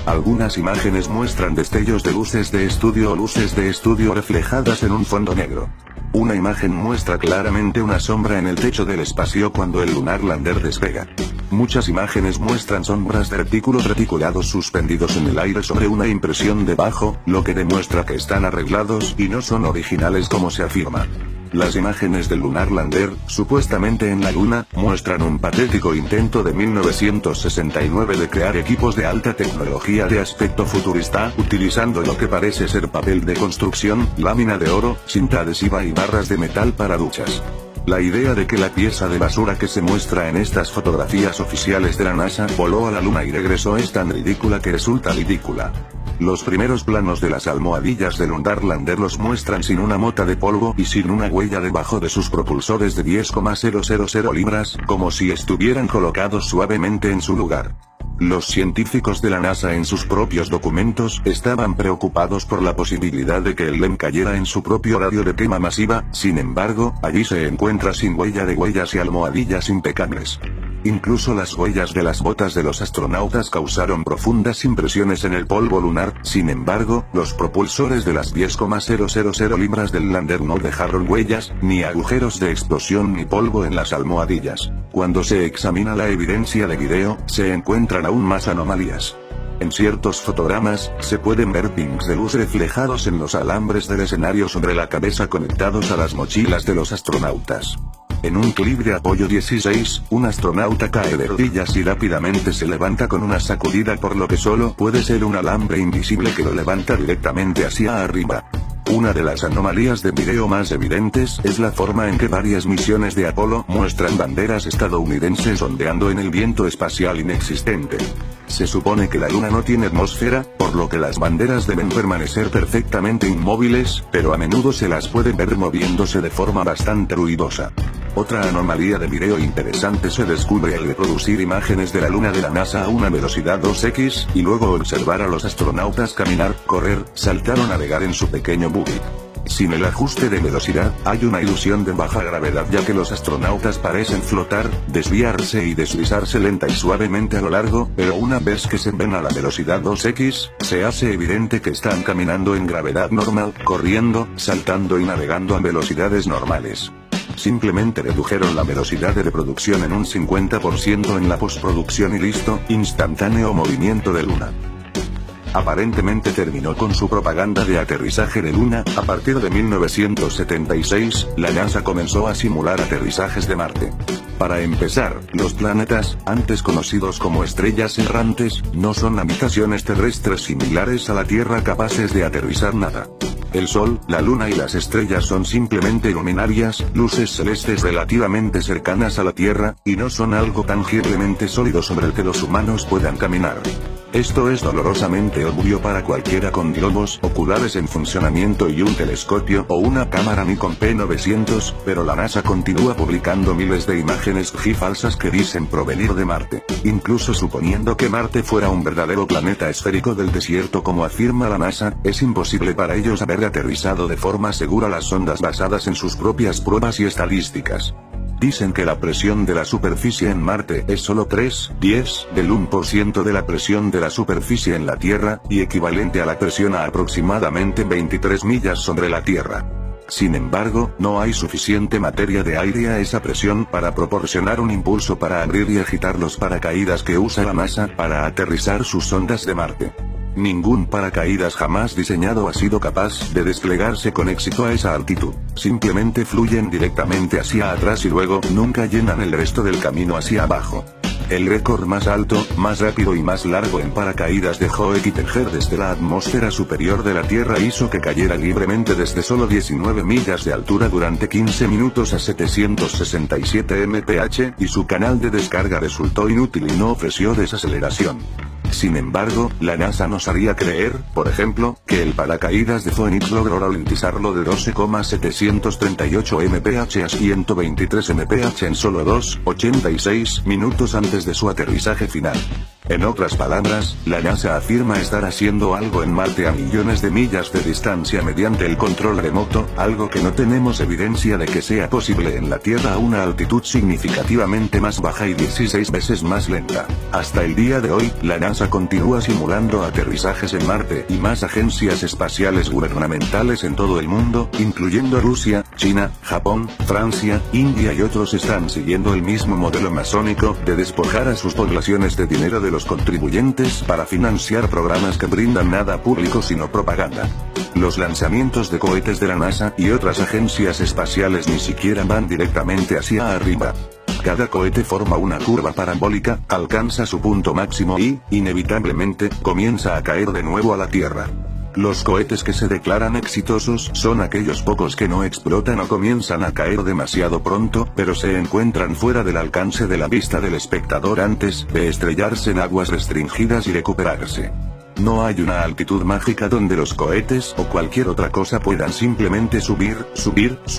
Algunas imágenes muestran destellos de luces de estudio o luces de estudio reflejadas en un fondo negro. Una imagen muestra claramente una sombra en el techo del espacio cuando el Lunar Lander despega. Muchas imágenes muestran sombras de reticulados suspendidos en el aire sobre una impresión debajo, lo que demuestra que están arreglados y no son originales como se afirma. Las imágenes del Lunar Lander, supuestamente en la Luna, muestran un patético intento de 1969 de crear equipos de alta tecnología de aspecto futurista, utilizando lo que parece ser papel de construcción, lámina de oro, cinta adhesiva y barras de metal para duchas. La idea de que la pieza de basura que se muestra en estas fotografías oficiales de la NASA voló a la Luna y regresó es tan ridícula que resulta ridícula. Los primeros planos de las almohadillas del Lunar Lander los muestran sin una mota de polvo y sin una huella debajo de sus propulsores de 10,000 libras, como si estuvieran colocados suavemente en su lugar. Los científicos de la NASA en sus propios documentos estaban preocupados por la posibilidad de que el LEM cayera en su propio radio de quema masiva, sin embargo, allí se encuentra sin huella de huellas y almohadillas impecables. Incluso las huellas de las botas de los astronautas causaron profundas impresiones en el polvo lunar, sin embargo, los propulsores de las 10,000 libras del lander no dejaron huellas, ni agujeros de explosión ni polvo en las almohadillas. Cuando se examina la evidencia de video, se encuentran aún más anomalías. En ciertos fotogramas, se pueden ver pings de luz reflejados en los alambres del escenario sobre la cabeza conectados a las mochilas de los astronautas. En un clip de Apollo 16, un astronauta cae de rodillas y rápidamente se levanta con una sacudida por lo que solo puede ser un alambre invisible que lo levanta directamente hacia arriba. Una de las anomalías de video más evidentes es la forma en que varias misiones de Apolo muestran banderas estadounidenses ondeando en el viento espacial inexistente. Se supone que la Luna no tiene atmósfera, por lo que las banderas deben permanecer perfectamente inmóviles, pero a menudo se las puede ver moviéndose de forma bastante ruidosa. Otra anomalía de video interesante se descubre al reproducir imágenes de la Luna de la NASA a una velocidad 2x, y luego observar a los astronautas caminar, correr, saltar o navegar en su pequeño buggy. Sin el ajuste de velocidad, hay una ilusión de baja gravedad ya que los astronautas parecen flotar, desviarse y deslizarse lenta y suavemente a lo largo, pero una vez que se ven a la velocidad 2x, se hace evidente que están caminando en gravedad normal, corriendo, saltando y navegando a velocidades normales. Simplemente redujeron la velocidad de reproducción en un 50% en la postproducción y listo, instantáneo movimiento de Luna. Aparentemente terminó con su propaganda de aterrizaje de Luna. A partir de 1976, la NASA comenzó a simular aterrizajes de Marte. Para empezar, los planetas, antes conocidos como estrellas errantes, no son habitaciones terrestres similares a la Tierra capaces de aterrizar nada. El Sol, la Luna y las estrellas son simplemente luminarias, luces celestes relativamente cercanas a la Tierra, y no son algo tangiblemente sólido sobre el que los humanos puedan caminar. Esto es dolorosamente obvio para cualquiera con globos oculares en funcionamiento y un telescopio o una cámara Nikon P900, pero la NASA continúa publicando miles de imágenes falsas que dicen provenir de Marte. Incluso suponiendo que Marte fuera un verdadero planeta esférico del desierto como afirma la NASA, es imposible para ellos haber aterrizado de forma segura las sondas basadas en sus propias pruebas y estadísticas. Dicen que la presión de la superficie en Marte es solo 3/10 del 1% de la presión de la superficie en la Tierra, y equivalente a la presión a aproximadamente 23 millas sobre la Tierra. Sin embargo, no hay suficiente materia de aire a esa presión para proporcionar un impulso para abrir y agitar los paracaídas que usa la NASA para aterrizar sus sondas de Marte. Ningún paracaídas jamás diseñado ha sido capaz de desplegarse con éxito a esa altitud. Simplemente fluyen directamente hacia atrás y luego nunca llenan el resto del camino hacia abajo. El récord más alto, más rápido y más largo en paracaídas dejó Kittelger desde la atmósfera superior de la Tierra hizo que cayera libremente desde solo 19 millas de altura durante 15 minutos a 767 mph, y su canal de descarga resultó inútil y no ofreció desaceleración. Sin embargo, la NASA nos haría creer, por ejemplo, que el paracaídas de Phoenix logró ralentizarlo de 12,738 mph a 123 mph en solo 2,86 minutos antes de su aterrizaje final. En otras palabras, la NASA afirma estar haciendo algo en Marte a millones de millas de distancia mediante el control remoto, algo que no tenemos evidencia de que sea posible en la Tierra a una altitud significativamente más baja y 16 veces más lenta. Hasta el día de hoy, la NASA continúa simulando aterrizajes en Marte y más agencias espaciales gubernamentales en todo el mundo, incluyendo Rusia, China, Japón, Francia, India y otros están siguiendo el mismo modelo masónico de despojar a sus poblaciones de dinero de los contribuyentes para financiar programas que brindan nada público sino propaganda. Los lanzamientos de cohetes de la NASA y otras agencias espaciales ni siquiera van directamente hacia arriba. Cada cohete forma una curva parabólica, alcanza su punto máximo y, inevitablemente, comienza a caer de nuevo a la Tierra. Los cohetes que se declaran exitosos son aquellos pocos que no explotan o comienzan a caer demasiado pronto, pero se encuentran fuera del alcance de la vista del espectador antes de estrellarse en aguas restringidas y recuperarse. No hay una altitud mágica donde los cohetes o cualquier otra cosa puedan simplemente subir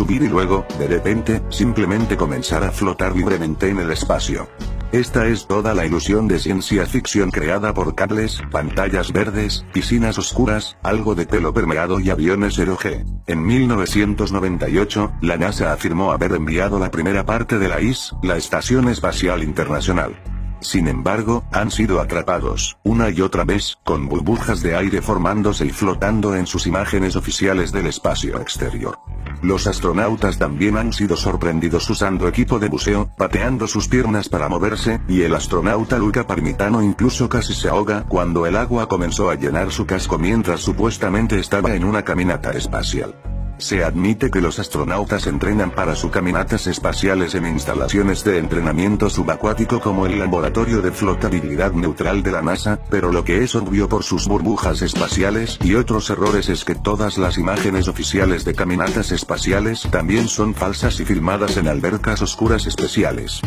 y luego, de repente, simplemente comenzar a flotar libremente en el espacio. Esta es toda la ilusión de ciencia ficción creada por cables, pantallas verdes, piscinas oscuras, algo de pelo permeado y aviones 0G. En 1998, la NASA afirmó haber enviado la primera parte de la ISS, la Estación Espacial Internacional. Sin embargo, han sido atrapados, una y otra vez, con burbujas de aire formándose y flotando en sus imágenes oficiales del espacio exterior. Los astronautas también han sido sorprendidos usando equipo de buceo, pateando sus piernas para moverse, y el astronauta Luca Parmitano incluso casi se ahoga cuando el agua comenzó a llenar su casco mientras supuestamente estaba en una caminata espacial. Se admite que los astronautas entrenan para sus caminatas espaciales en instalaciones de entrenamiento subacuático como el Laboratorio de Flotabilidad Neutral de la NASA, pero lo que es obvio por sus burbujas espaciales y otros errores es que todas las imágenes oficiales de caminatas espaciales también son falsas y filmadas en albercas oscuras especiales.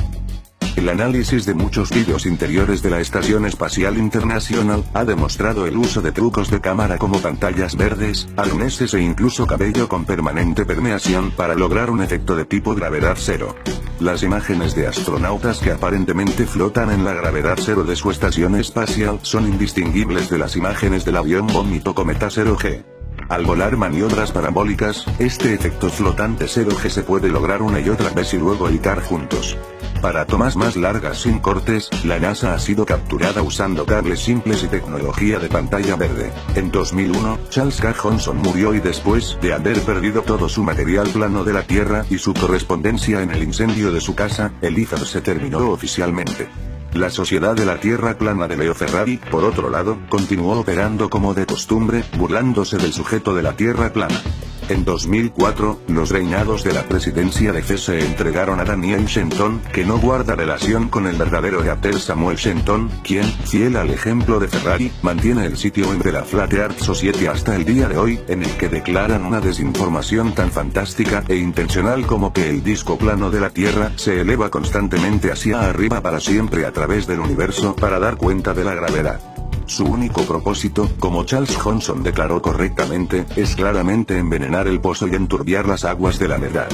El análisis de muchos vídeos interiores de la Estación Espacial Internacional ha demostrado el uso de trucos de cámara como pantallas verdes, arneses e incluso cabello con permanente permeación para lograr un efecto de tipo gravedad cero. Las imágenes de astronautas que aparentemente flotan en la gravedad cero de su estación espacial son indistinguibles de las imágenes del avión Vómito Cometa 0G. Al volar maniobras parabólicas, este efecto flotante 0G se puede lograr una y otra vez y luego editar juntos. Para tomas más largas sin cortes, la NASA ha sido capturada usando cables simples y tecnología de pantalla verde. En 2001, Charles K. Johnson murió y después de haber perdido todo su material plano de la Tierra y su correspondencia en el incendio de su casa, el IFER se terminó oficialmente. La Sociedad de la Tierra Plana de Leo Ferrari, por otro lado, continuó operando como de costumbre, burlándose del sujeto de la Tierra plana. En 2004, los reinados de la presidencia de C se entregaron a Daniel Shenton, que no guarda relación con el verdadero Eater Samuel Shenton, quien, fiel al ejemplo de Ferrari, mantiene el sitio web de la Flat Earth Society hasta el día de hoy, en el que declaran una desinformación tan fantástica e intencional como que el disco plano de la Tierra se eleva constantemente hacia arriba para siempre a través del universo para dar cuenta de la gravedad. Su único propósito, como Charles Johnson declaró correctamente, es claramente envenenar el pozo y enturbiar las aguas de la verdad.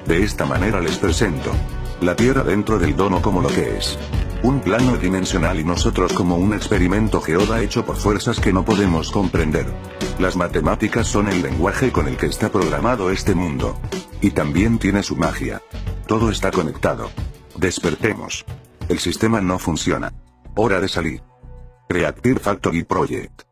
De esta manera les presento la Tierra dentro del domo como lo que es. Un plano dimensional y nosotros como un experimento geoda hecho por fuerzas que no podemos comprender. Las matemáticas son el lenguaje con el que está programado este mundo. Y también tiene su magia. Todo está conectado. Despertemos. El sistema no funciona. Hora de salir. Reactive Factory Project.